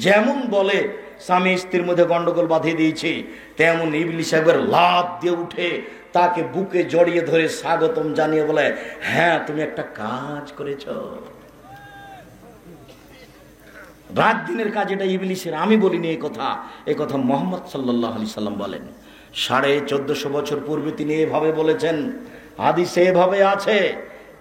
[SPEAKER 1] যেমন বলে স্বামী স্ত্রীর মধ্যে গন্ডগোল বাঁধিয়ে দিয়েছি, তেমন ইবলিস একবার লাফ দিয়ে উঠে তাকে বুকে জড়িয়ে ধরে স্বাগতম জানিয়ে বলে, হ্যাঁ তুমি একটা কাজ করেছ। রাত দিনের কাজ এটা ইবলিসের, আমি বলিনি এই কথা মুহাম্মদ সাল্লাল্লাহু আলাইহি সাল্লাম বলেন। 1450 বছর পূর্বে তিনি এভাবে বলেছেন, হাদিসে এভাবে আছে।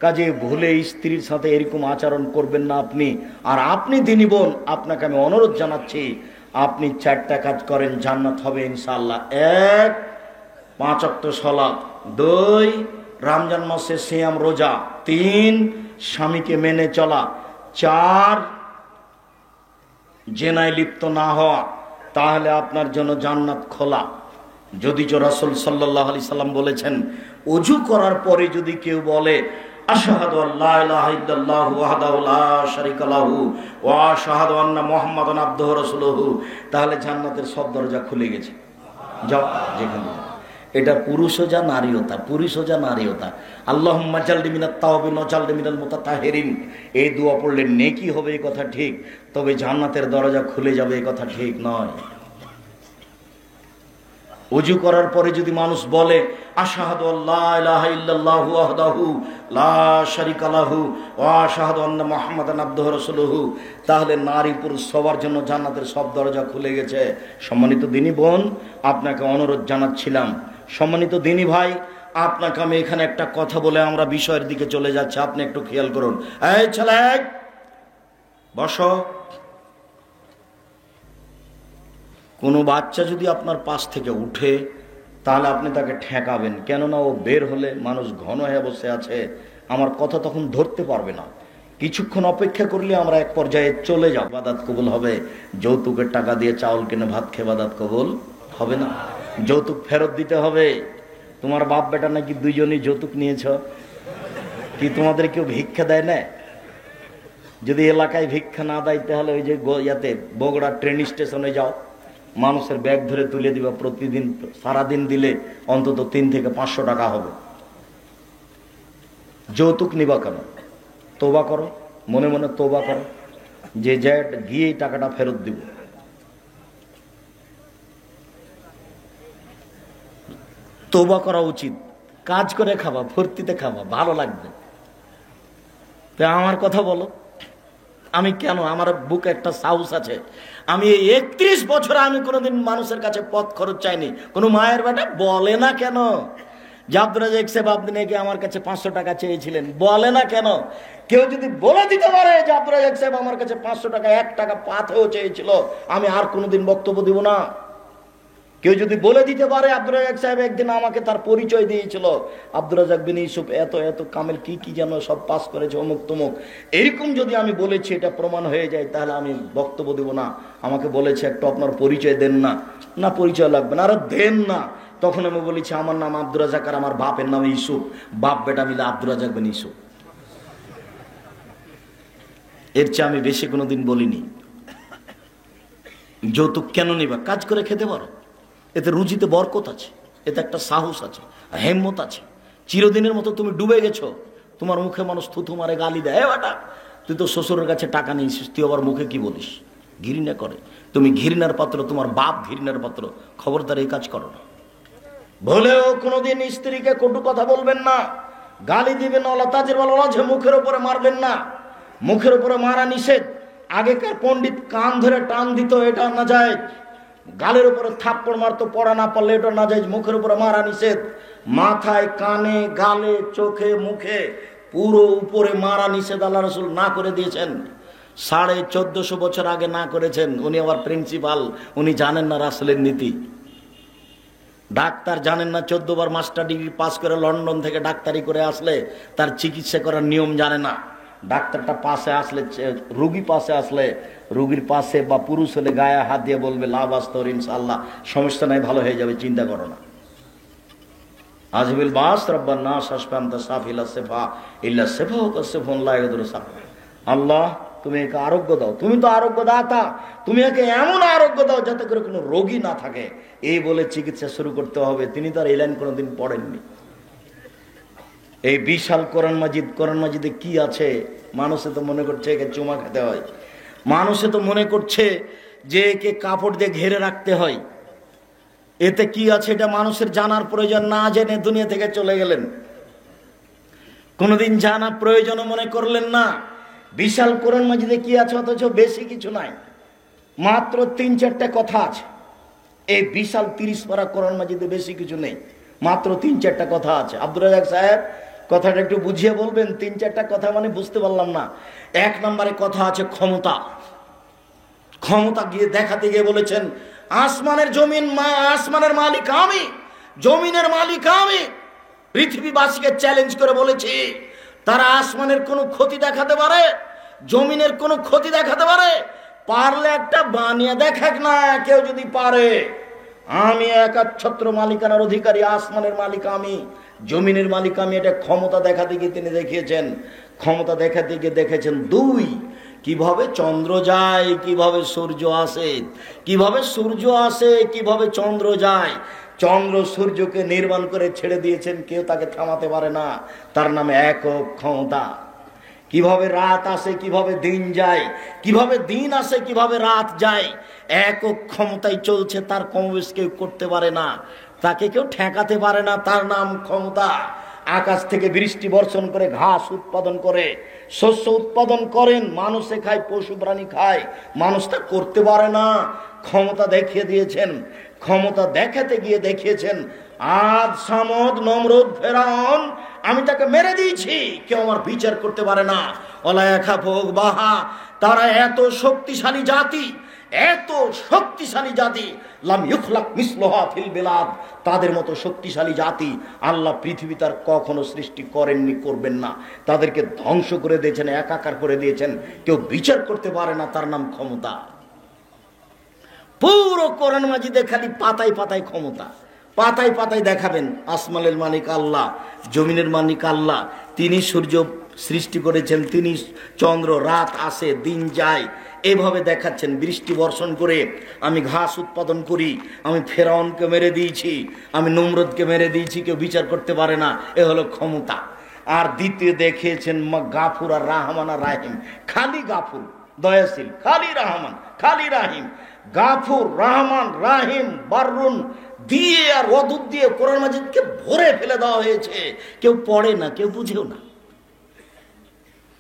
[SPEAKER 1] কাজে ভুলে স্ত্রীর সাথে এরকম আচরণ করবেন না আপনি। আর আপনি দিনী বোন, আপনাকে আমি অনুরোধ জানাচ্ছি, আপনি 4টা কাজ করেন, জান্নাত হবে ইনশাআল্লাহ। 1, 5 ওয়াক্ত সালাত। 2, রমজান মাসে সিয়াম রোজা। 3, স্বামীকে মেনে চলা। 4, জেনায় লিপ্ত না হওয়া। তাহলে আপনার জন্য জান্নাত খোলা। যদিচ রাসূল সাল্লাল্লাহু আলাইহি সাল্লাম বলেছেন, ওযু করার পরে যদি কেউ বলে আশহাদু আল্লা ইলাহা ইল্লাল্লাহু ওয়াহদাহু লা শারীকা লাহু ওয়া আশহাদু আন্না মুহাম্মাদান আবদুহু ওয়া রাসূলুহু, তাহলে জান্নাতের সব দরজা খুলে গেছে। যাও যেখানে। এটা পুরুষও যা নারীও তা, পুরুষও যা নারীও তা। আল্লাহুম্মা জালনি মিনাত তাওয়াবিন ওয়া জালনি মিনাল মুতাতাহিরিন, এই দোয়া পড়লে নেকি হবে এই কথা ঠিক, তবে জান্নাতের দরজা খুলে যাবে এই কথা ঠিক নয়। ওযু করার পরে যদি মানুষ বলে আশহাদু আল্লা ইলাহা ইল্লাল্লাহু ওয়াহদাহু লা শারীকা লাহু ওয়া আশহাদু আন্না মুহাম্মাদান আবদুহু ওয়া রাসূলুহু, তাহলে নারী পুরুষ সবার জন্য জান্নাতের সব দরজা খুলে গেছে। সম্মানিত দিনী বোন, আপনাকে অনুরোধ জানাচ্ছিলাম। সম্মানিত দিনী ভাই, আপনাকে আমি এখানে একটা কথা বলে আমরা বিষয়ের দিকে চলে যাচ্ছি, আপনি একটু খেয়াল করুন। এই ছেলে, বসো। কোনো বাচ্চা যদি আপনার পাশ থেকে উঠে, তাহলে আপনি তাকে ঠেকাবেন, কেননা ও বের হলে মানুষ ঘন হয়ে বসে আছে, আমার কথা তখন ধরতে পারবে না। কিছুক্ষণ অপেক্ষা করলে আমরা এক পর্যায়ে চলে যাব, ইবাদত কবুল হবে। যৌতুকের টাকা দিয়ে চাউল কিনে ভাত খেয়ে ইবাদত কবুল হবে না। যৌতুক ফেরত দিতে হবে। তোমার বাপ বেটা নাকি দুইজনই যৌতুক নিয়েছ, কি তোমাদের কেউ ভিক্ষা দেয় না? যদি এলাকায় ভিক্ষা না দেয়, তাহলে ওই যে ইয়াতে বগুড়া ট্রেন স্টেশনে যাও, মানুষের ব্যাগ ধরে তুলে দিবা। প্রতিদিন সারাদিন দিলে অন্তত 3 থেকে 500 টাকা হবে। যৌতুক নিবা কেন? তোবা করো, মনে মনে তোবা করো, যে গিয়ে টাকাটা ফেরত দিব। তোবা করা উচিত। কাজ করে খাবা, ফুর্তিতে খাবা, ভালো লাগবে। তো আমার কথা বলো, আমি কেন, আমার বুকে একটা সাহস আছে। আমি 31 বছর আমি কোনোদিন মানুষের কাছে পথ খরচ চাইনি। কোনো মায়ের বেটা বলে না কেন যে আব্দুর রাজ্জাক সাহেব আপনি নাকি আমার কাছে 500 টাকা চেয়েছিলেন, বলে না কেন? কেউ যদি বলে দিতে পারে যে আব্দুর রাজ্জাক সাহেব আমার কাছে 500 টাকা 1 টাকা পাথেও চেয়েছিল, আমি আর কোনোদিন বক্তব্য দিব না। কেউ যদি বলে দিতে পারে আব্দুর রাজ্জাক সাহেব একদিন আমাকে তার পরিচয় দিয়েছিল, আব্দুর রাজ্জাক বিন ইউসুফ এত এত কামেল কি যেন সব পাস করেছে অমুক তমুক, এরকম যদি আমি বলেছি এটা প্রমাণ হয়ে যায়, তাহলে আমি বক্তব্য দেব না। আমাকে বলেছে একটু আপনার পরিচয় দেন না। না, পরিচয় লাগবে না, আরে দেন না। তখন আমি বলেছি আমার নাম আব্দুর রাজ্জাক আর আমার বাপের নাম ইউসুফ, বাপ বেটা মিলে আব্দুর রাজ্জাক বিন ইউসুফ। এর চেয়ে আমি বেশি কোনোদিন বলিনি। যৌতুক কেন নিবা? কাজ করে খেতে পারো, এতে রুজিতে বরকত আছে, এতে একটা সাহস আছে, হেম্মত আছে। চিরদিনের মতো তুমি ডুবে গেছো, তোমার মুখে মানুষ থুথু মারে, গালি দেয়, বাটা তুই তো শ্বশুরের কাছে টাকা নিয়েছিস, তুই আবার মুখে কি বলিস? ঘৃণা করে। তুমি ঘৃণার পাত্র, তোমার বাপ ঘৃণার পাত্র। খবরদার এই কাজ করো না। ভুলেও কোনোদিন স্ত্রীকে কটু কথা বলবেন না, গালি দিবেন না, লতাজের বলা যে মুখের উপরে মারবেন না। মুখের উপরে মারা নিষেধ। আগেকার পণ্ডিত কান ধরে টান দিত, এটা না যায়। গালের উপরে থাপ্পড় মারতো, পড়া না পারলে এটা না যায়। মুখের উপরে মারা নিষেধ। মাথায়, কানে, গালে, চোখে, মুখে পুরো উপরে মারা নিষেধ আল্লাহ রাসূল না করে দিয়েছেন। 1450 বছর আগে না করেছেন। উনি আবার প্রিন্সিপাল, উনি জানেন না রাসূলের নীতি। ডাক্তার জানেন না, 14 বার মাস্টার ডিগ্রি পাস করে লন্ডন থেকে ডাক্তারি করে আসলে তার চিকিৎসা করার নিয়ম জানে না। ডাক্তারটা পাশে আসলে, রোগী পাশে আসলে, রোগীর পাশে বা পুরুষ হলে গায়ে হাত দিয়ে বলবে লাভ আস্তর ইনশাআল্লাহ, সমস্যা নাই, ভালো হয়ে যাবে, চিন্তা করো না। আজবিল বাস রব্বান নাস আশফান্তা সাফিলা সেফা ইল্লা সেফা কাসফুন লা ইয়াদুর সাফ। আল্লাহ তুমি একে আরোগ্য দাও, তুমি তো আরোগ্য দাতা, তুমি একে এমন আরোগ্য দাও যাতে করে কোনো রোগী না থাকে। এই বলে চিকিৎসা শুরু করতে হবে। তিনি তো আর এই লাইন কোনোদিন পড়েননি। এই বিশাল কোরআন মাজিদে কি আছে? মানুষে তো মনে করছে একে চুমা খেতে হয়, মানুষে তো মনে করছে যে একে কাপড় দিয়ে ঘেরে রাখতে হয়। এতে কি আছে এটা মানুষের জানার প্রয়োজন, না জেনে দুনিয়া থেকে চলে গেলেন। কোনোদিন জানা প্রয়োজন মনে করলেন না। বিশাল কোরআন মাজিদে কি আছে? অথচ বেশি কিছু নাই, মাত্র 3-4টা কথা আছে। এই বিশাল 30 পারা কোরআন মাজিদে বেশি কিছু নেই, মাত্র 3-4টা কথা আছে। আব্দুর রাজ্জাক সাহেব কথাটা একটু বুঝিয়ে বলবেন, 3-4টা কথা মানে বুঝতে পারলাম না। 1 নম্বরে কথা আছে ক্ষমতা। ক্ষমতা গিয়ে দেখাতে গিয়ে বলেছেন আসমানের জমিন আসমানের মালিক আমি, জমিনের মালিক আমি। পৃথিবীবাসীকে চ্যালেঞ্জ করে বলেছি তারা আসমানের কোনো ক্ষতি দেখাতে পারে, জমিনের কোনো ক্ষতি দেখাতে পারে, পারলে একটা বানিয়ে দেখাক না কেউ যদি পারে। আমি একাচ্ছত্র মালিকানার অধিকারী, আসমানের মালিক আমি, জমিনের মালিক আমি। এটা ক্ষমতা দেখাতে গিয়ে তিনি দেখিয়েছেন। ক্ষমতা দেখাতে গিয়ে দেখেছেন 2, কিভাবে চন্দ্র যায়, কিভাবে সূর্য আসে, কিভাবে সূর্য আসে, কিভাবে চন্দ্র যায়। চন্দ্র সূর্যকে নির্মাণ করে ছেড়ে দিয়েছেন, কেউ তাকে থামাতে পারে না, তার নামে একক ক্ষমতা। কিভাবে রাত আসে, কিভাবে দিন যায়, কিভাবে দিন আসে, কিভাবে রাত যায়, একক ক্ষমতায় চলছে, তার কমবেশ কেউ করতে পারে না, তাকে কেউ ঠেকাতে পারে না, তার নাম ক্ষমতা। আকাশ থেকে বৃষ্টি বর্ষণ করে ঘাস উৎপাদন করে, শস্য উৎপাদন করেন, মানুষে খায়, পশু প্রাণী খায়, মানুষ তা করতে পারে না। ক্ষমতা দেখিয়ে দিয়েছেন। ক্ষমতা দেখাতে গিয়ে দেখিয়েছেন আদ, সামদ, নমরুদ, ফেরাউন আমি তাকে মেরে দিয়েছি, কেউ আমার বিচার করতে পারে না। অলায়াখা ভোগ বাহা, তারা এত শক্তিশালী জাতি, এত শক্তিশালী জাতি, লাম ইখলাক মিসলুহা ফিল বিলাদ, তাদের মতো শক্তিশালী জাতি আল্লাহ পৃথিবী তার কখনো সৃষ্টি করেননি, করবেন না। তাদেরকে ধ্বংস করে দিয়েছেন, একাকার করে দিয়েছেন, কেউ বিচার করতে পারে না, তার নাম ক্ষমতা। পুরো কোরআন মাজিদে খালি পাতায় পাতায় ক্ষমতা, পাতায় পাতায় দেখাবেন আসমানের মালিক আল্লাহ, জমিনের মালিক আল্লাহ, তিনি সূর্য সৃষ্টি করেছেন, তিনি চন্দ্র, রাত আসে দিন যায়, এভাবে দেখাচ্ছেন। বৃষ্টি বর্ষণ করে আমি ঘাস উৎপাদন করি, আমি ফেরাউনকে মেরে দিয়েছি, আমি নমরুদকে মেরে দিয়েছি, কেউ বিচার করতে পারে না, এ হলো ক্ষমতা। আর দ্বিতীয় দেখিয়েছেন গাফুর আর রাহমান আর রাহিম। খালি গাফুর দয়াশীল, খালি রহমান, খালি রাহিম। গাফুর, রহমান, রাহিম, বাররুন দিয়ে আর ওয়াদুদ দিয়ে কোরআন মাজিদকে ভরে ফেলে দেওয়া হয়েছে। কেউ পড়ে না, কেউ বুঝেও না।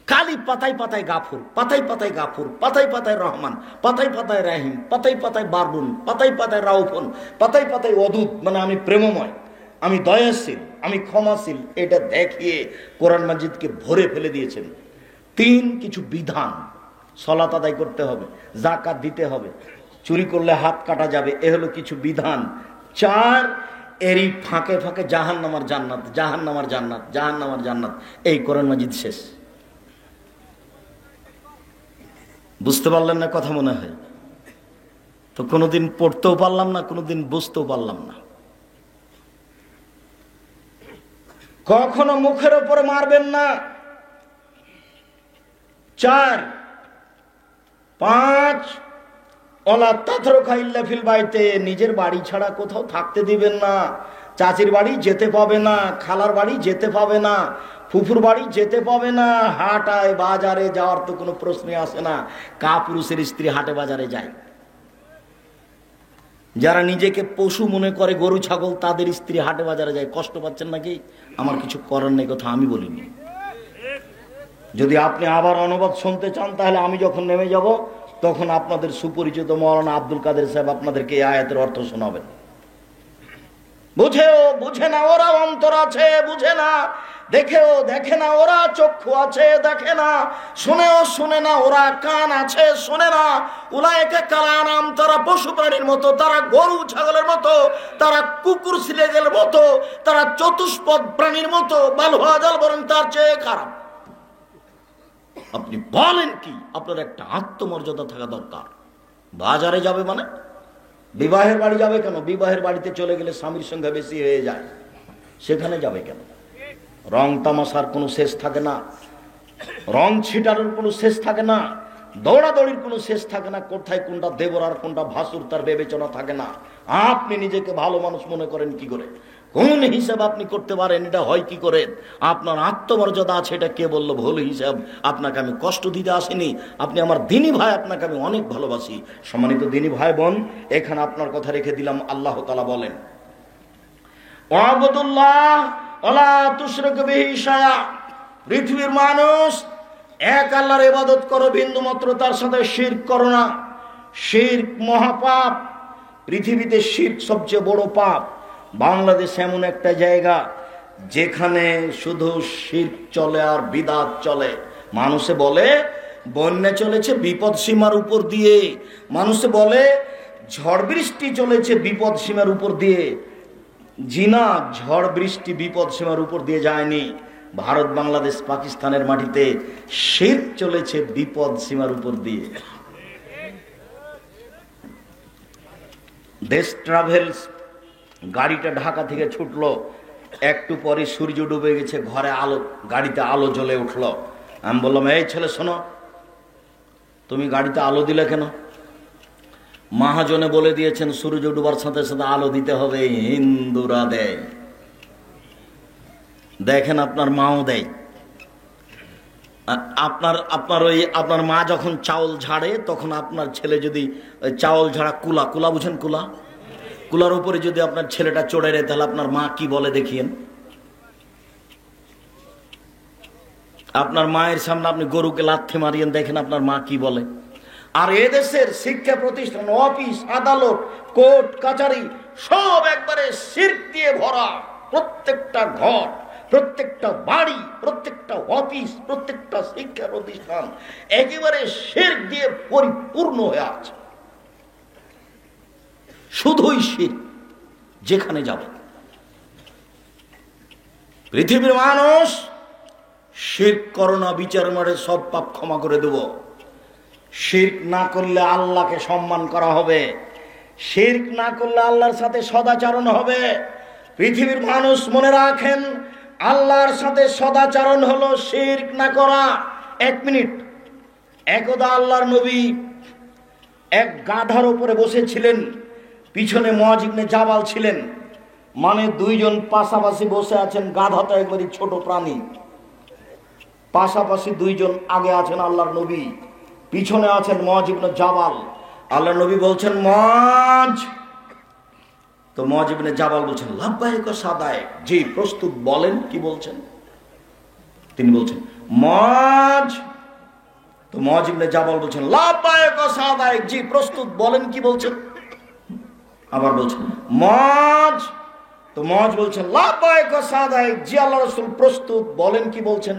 [SPEAKER 1] খালি পাতায় পাতায় গাফুর, পাতায় পাতায় গাফুর, পাতায় পাতায় রহমান, পাতায় পাতায় রাহিম, পাতায় পাতায় বাররুন, পাতায় পাতায় রাউফুন, পাতায় পাতায় ওয়াদুদ, মানে আমি প্রেমময়, আমি দয়াশীল, আমি ক্ষমাশীল। এটা দেখিয়ে কোরআন মাজিদকে ভরে ফেলে দিয়েছেন। 3 কিছু বিধান, সালাত আদায় করতে হবে, যাকাত দিতে হবে, চুরি করলে হাত কাটা যাবে, এ হলো কিছু বিধান। 4 এরই ফাঁকে ফাঁকে জাহান্নামার জান্নাত, জাহান্নামার জান্নাত, জাহান্নামার জান্নাত। এই কোরআন মাজিদ শেষ। বুঝতে পারলেন না কথা মনে হয়? তো কোনোদিন পড়তেও পারলাম না, কোনোদিন বুঝতেও পারলাম না। কখনো মুখের উপরে মারবেন না। 4 5 ওলা তাতরুকা ইল্লা ফিল বাইতে, নিজের বাড়ি ছাড়া কোথাও থাকতে দিবেন না। চাচির বাড়ি যেতে পাবে না, খালার বাড়ি যেতে পাবে না, ফুফুর বাড়ি যেতে পাবে না, হাটায় বাজারে যাওয়ার তো কোনো প্রশ্নই আসে না। কাপুরুষের স্ত্রী হাটে বাজারে যায়। যারা নিজেকে পশু মনে করে, গরু ছাগল, তাদের স্ত্রী হাটে বাজারে যায়। কষ্ট পাচ্ছেন নাকি? আমার কিছু করার নেই, কথা আমি বলিনি। যদি আপনি আবার অনুবাদ শুনতে চান, তাহলে আমি যখন নেমে যাব তখন আপনাদের সুপরিচিত মৌলানা আব্দুল কাদের সাহেব আপনাদেরকে এই আয়াতের অর্থ শোনাবেন। বুঝেও বুঝে না ওরা অন্তর আছে, বুঝে না, দেখেও দেখে না ওরা চক্ষু আছে, দেখে না, শুনেও শুনে না ওরা কান আছে, শুনে না। উলায়েকা কালানাম, তারা পশু প্রাণীর মতো, তারা গরু ছাগলের মতো, তারা কুকুর সিলেজের মতো, তারা চতুষ্পদ প্রাণীর মতো, বালহাজাল বরং তার চেয়ে খারাপ। আপনি বলেন কি? আপনার একটা আত্মমর্যাদা থাকা দরকার। বাজারে যাবে মানে বিবাহের বাড়ি যাবে কেন? বিবাহের বাড়িতে চলে গেলে স্বামীর সংখ্যা বেশি হয়ে যায়, সেখানে যাবে কেন? রং তামাশার কোনো শেষ থাকে না, রং ছিটানোর কোনো শেষ থাকে না, দৌড়াদৌড়ির কোনো শেষ থাকে না। কোথায় কোনটা দেবর আর কোনটা ভাসুর তার বিবেচনা থাকে না। আপনি নিজেকে ভালো মানুষ মনে করেন কি করে? কোন হিসাব আপনি করতে পারেন? এটা হয় কি করে? আপনার আত্মমর্যাদা আছে, এটা কে বললো ভুল হিসাব? আপনাকে আমি কষ্ট দিতে আসিনি, আপনি আমার দিনী ভাই, আপনাকে আমি অনেক ভালোবাসি। সম্মানিত দিনী ভাই বোন, এখানে আপনার কথা রেখে দিলাম। আল্লাহ তাআলা বলেন ওয়াবুদুল্লাহ ওয়ালা তুশরিকু বিহি শাইআ, পৃথিবীর মানুষ এক আল্লাহর ইবাদত করো, বিন্দু মাত্র তার সাথে শিরক করো না। শিরক মহাপাপ। পৃথিবীতে শিরক সবচেয়ে বড় পাপ। বাংলাদেশ এমন একটা জায়গা যেখানে শুধু শিরক চলে আর বিদআত চলে। মানুষে বলে বন্যা চলেছে বিপদ সীমার উপর দিয়ে, মানুষে বলে ঝড় বৃষ্টি চলেছে বিপদ সীমার উপর দিয়ে। জিনা ঝড় বৃষ্টি বিপদ সীমার উপর দিয়ে যায়নি। ভারত, বাংলাদেশ, পাকিস্তানের মাটিতে শিরক চলেছে বিপদ সীমার উপর দিয়ে। দেশ ট্রাভেলস গাড়িটা ঢাকা থেকে ছুটলো, একটু পরে সূর্য ডুবে গেছে, ঘরে আলো, গাড়িতে আলো জ্বলে উঠলো। আমি বললাম, এই ছেলে শোনো, তুমি গাড়িতে আলো দিলে কেন? মহাজনে বলে দিয়েছেন সূর্য ডুবার সাথে সাথে আলো দিতে হবে, হিন্দুরা দেয়। দেখেন আপনার মাও দেয়। আপনার মা যখন চাউল ঝাড়ে তখন আপনার ছেলে যদি চাউল ঝাড়া কুলা বুঝেন, কুলার উপরে যদি আপনার ছেলেটা চড়ে রে, তাহলে আপনার মা কি বলে দেখিয়েন। আপনার মায়ের সামনে আপনি গরুকে লাথি মারিয়েন, দেখেন আপনার মা কি বলে। আর এদেশের শিক্ষা প্রতিষ্ঠান, অফিস, আদালত, কোর্ট কাচারি সব একবারে শিরক দিয়ে ভরা। প্রত্যেকটা ঘর, প্রত্যেকটা বাড়ি, প্রত্যেকটা অফিস, প্রত্যেকটা শিক্ষা প্রতিষ্ঠান একেবারে শিরক দিয়ে পরিপূর্ণ হয়ে আছে। শুধুই শিরক, যেখানে যাবে। পৃথিবীর মানুষ শিরক করো না, বিচার মাঠে সব পাপ ক্ষমা করে দেব। শিরক না করলে আল্লাহকে সম্মান করা হবে, শিরক না করলে আল্লাহর সাথে সদাচরণ হবে। পৃথিবীর মানুষ মনে রাখেন, আল্লাহর সাথে সদাচরণ হলো শিরক না করা। 1 মিনিট। একদা আল্লাহর নবী এক গাধার উপরে বসেছিলেন, পিছনে মুআয ইবনে জাবাল ছিলেন। মানে দুইজন পাশাপাশি বসে আছেন। গাধা তো একবারই ছোট প্রাণী। পাশাপাশি দুইজন, আগে আছেন আল্লাহর নবী, পিছনে আছেন মুআয ইবনে জাবাল। আল্লাহর নবী বলছেন মুআয, তো মুআয ইবনে জাবাল বলছেন লাব্বাইক সাদাইক, জি প্রস্তুত, বলেন কি বলছেন। তিনি বলছেন মুআয, তো মুআয ইবনে জাবাল বলছেন লাব্বাইক সাদাইক, জি প্রস্তুত, বলেন কি বলছেন। আবার বলছেন মুআয, তো মুআয বলছেন লাব্বাইক সাদাইক, জি আল্লাহ রাসূল প্রস্তুত, বলেন কি বলছেন।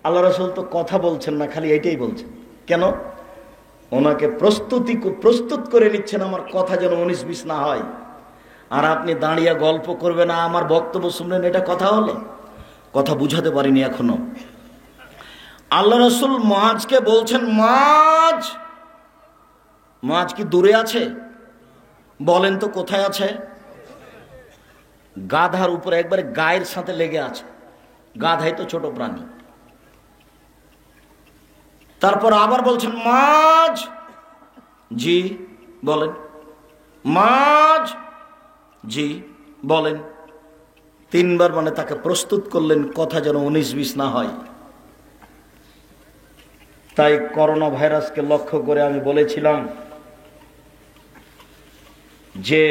[SPEAKER 1] আল্লাহ রাসূল তো কথা বলছেন না, খালি এটাই বলছেন। কেন? ওনাকে প্রস্তুত করে নিচ্ছেন, আমার কথা যেন 19-20 না হয়। আর আপনি দাঁড়িয়ে গল্প করবে না, আমার বক্তব্য শুনলেন, এটা কথা হলো? কথা বুঝাতে পারিনি এখনো। আল্লাহ রাসূল মুআযকে বলছেন মুআয, মুআয কি দূরে আছে? বলেন তো কোথায় আছে? গাধার উপরে একবারে গায়ের সাথে লেগে আছে। গাধাই তো ছোট প্রাণী। তারপর আবার বলছেন মুআয, জি বলেন। মুআয, জি বলেন। 3 বার মানে তাকে প্রস্তুত করলেন, কথা যেন 19-20 না হয়। তাই করোনা ভাইরাসকে লক্ষ্য করে আমি বলেছিলাম যে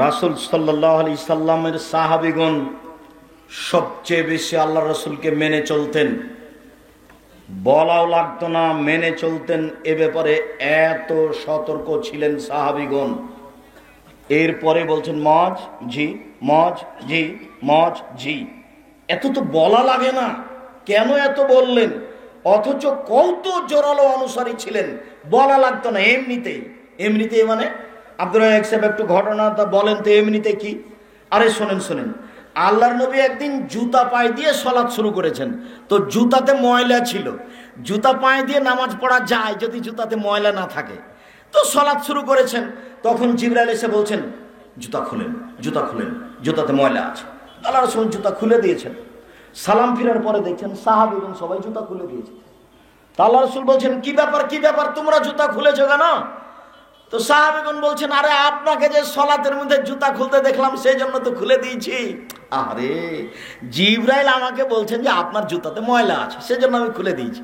[SPEAKER 1] রাসূল সাল্লাল্লাহু আলাইহি সাল্লামের সাহাবীগণ সবচেয়ে বেশি আল্লাহ রাসূলকে মেনে চলতেন। বলাও লাগতো না, মেনে চলতেন। এ ব্যাপারে এত সতর্ক ছিলেন সাহাবীগণ। এরপরে বলছেন মুআয, জি, মুআয, জি, মুআয, জি। এত তো বলা লাগে না, কেন এত বললেন? অথচ কত জোরালো অনুসারী ছিলেন, বলা লাগতো না, এমনিতেই মানে আব্দুর রাজ্জাক সাহেব একটু ঘটনাটা বলেন তো, এমনিতে কি? আরে শোনেন, আল্লাহর নবী একদিন জুতা পায়ে দিয়ে সালাত শুরু করেছেন। তো জুতাতে ময়লা ছিল, জুতা পায়ে দিয়ে নামাজ পড়া যায় যদি জুতাতে ময়লা না থাকে। তো সালাত শুরু করেছেন, তখন জিবরাইল এসে বলছেন জুতা খুলেন, জুতাতে ময়লা আছে। আল্লাহ রাসূল জুতা খুলে দিয়েছেন। সালাম ফিরার পরে দেখছেন সাহাবীগণ সবাই জুতা খুলে দিয়েছে। তা আল্লাহ রাসূল বলছেন কি ব্যাপার তোমরা জুতা খুলেছো কেন? তো সাহাবীগণ বলছেন আরে আপনাকে যে সালাতের মধ্যে জুতা খুলতে দেখলাম সেই জন্য তো খুলে দিয়েছি। আরে জিবরাইল আমাকে বলছেন যে আপনার জুতাতে ময়লা আছে, সেজন্য আমি খুলে দিয়েছি।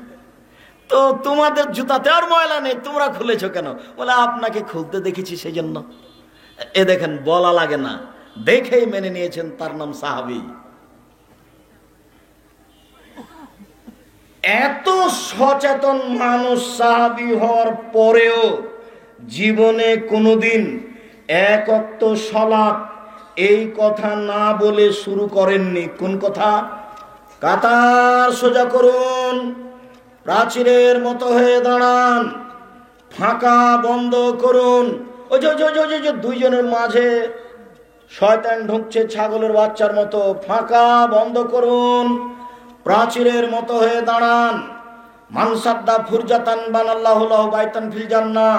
[SPEAKER 1] তো তোমাদের জুতাতে আর ময়লা নেই, তোমরা খুলেছো কেন? বলে আপনাকে খুলতে দেখেছি সেই জন্য। এ দেখেন, বলা লাগে না, দেখেই মেনে নিয়েছেন, তার নাম সাহাবী। এত সচেতন মানুষ সাহাবী হওয়ার পরেও জীবনে কোনোদিন 1 ওয়াক্ত সালাত এই কথা না বলে শুরু করেননি। কোন কথা? কাতার সোজা করুন, প্রাচীরের মতো হয়ে দাঁড়ান, ফাঁকা বন্ধ করুন। ওই যে দুইজনের মাঝে শয়তান ঢুকছে ছাগলের বাচ্চার মতো, ফাঁকা বন্ধ করুন, প্রাচীরের মতো হয়ে দাঁড়ান। মানসাদ্দা ফুরজাতান বানাল্লাহু লাহু বাইতান ফিল জান্নাহ,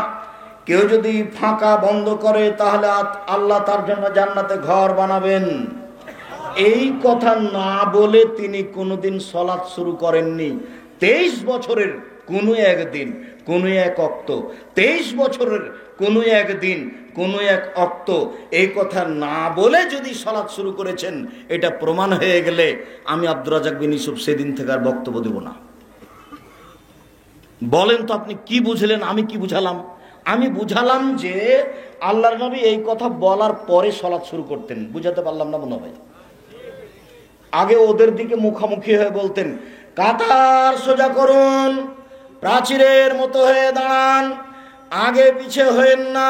[SPEAKER 1] কেউ যদি ফাঁকা বন্ধ করে তাহলে আল্লাহ তার জন্য জান্নাতে ঘর বানাবেন। এই কথা না বলে তিনি কোনোদিন সালাত শুরু করেননি। 23 বছরের কোনো একদিন, কোনো এক অক্ত, 23 বছরের কোনো একদিন, কোনো এক অক্ত এই কথা না বলে যদি সালাত শুরু করেছেন, এটা প্রমাণ হয়ে গেলে আমি আব্দুর রাজ্জাক বিন ইউসুফ সেদিন থেকে আর বক্তব্য দেব না। বলেন তো আপনি কি বুঝলেন, আমি কি বুঝালাম? আমি বুঝালাম যে আল্লাহর নবী এই কথা বলার পরে সালাত শুরু করতেন। বুঝাতে পারলাম না মনে হয়? আগে ওদের দিকে মুখামুখি হয়ে বলতেন, কাতার সোজা করুন, প্রাচীরের মতো হয়ে দাঁড়ান, আগে পিছে হয়েন না,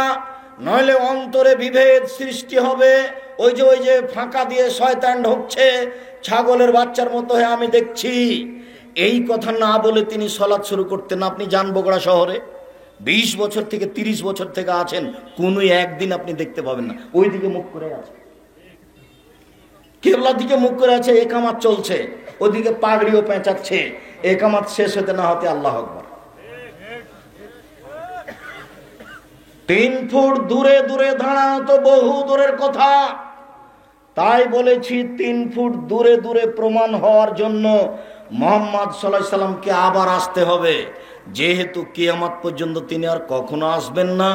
[SPEAKER 1] নইলে অন্তরে বিভেদ সৃষ্টি হবে। ওই যে ফাঁকা দিয়ে শয়তান ঢুকছে ছাগলের বাচ্চার মতো হয়ে, আমি দেখছি। এই কথা না বলে তিনি সালাত শুরু করতেন। আপনি যান বগুড়া শহরে, 20 বছর থেকে 30 বছর থেকে আছেন, কোনো একদিন আপনি দেখতে পাবেন না ওই দিকে মুখ করে আছে, কেবলার দিকে মুখ করে আছে, একামাত চলছে, ওদিকে পাগড়িও পেঁচাচ্ছে, একামাত শেষ হতে না হতে আল্লাহ আকবার। 3 ফুট দূরে দূরে দাঁড়ানো তো বহু দূরের কথা। তাই বলেছি 3 ফুট দূরে দূরে প্রমাণ হওয়ার জন্য মুহাম্মদ সাল্লাল্লাহু আলাইহি সাল্লামকে আবার আসতে হবে। যেহেতু কিয়ামত পর্যন্ত তিনি আর কখনো আসবেন না,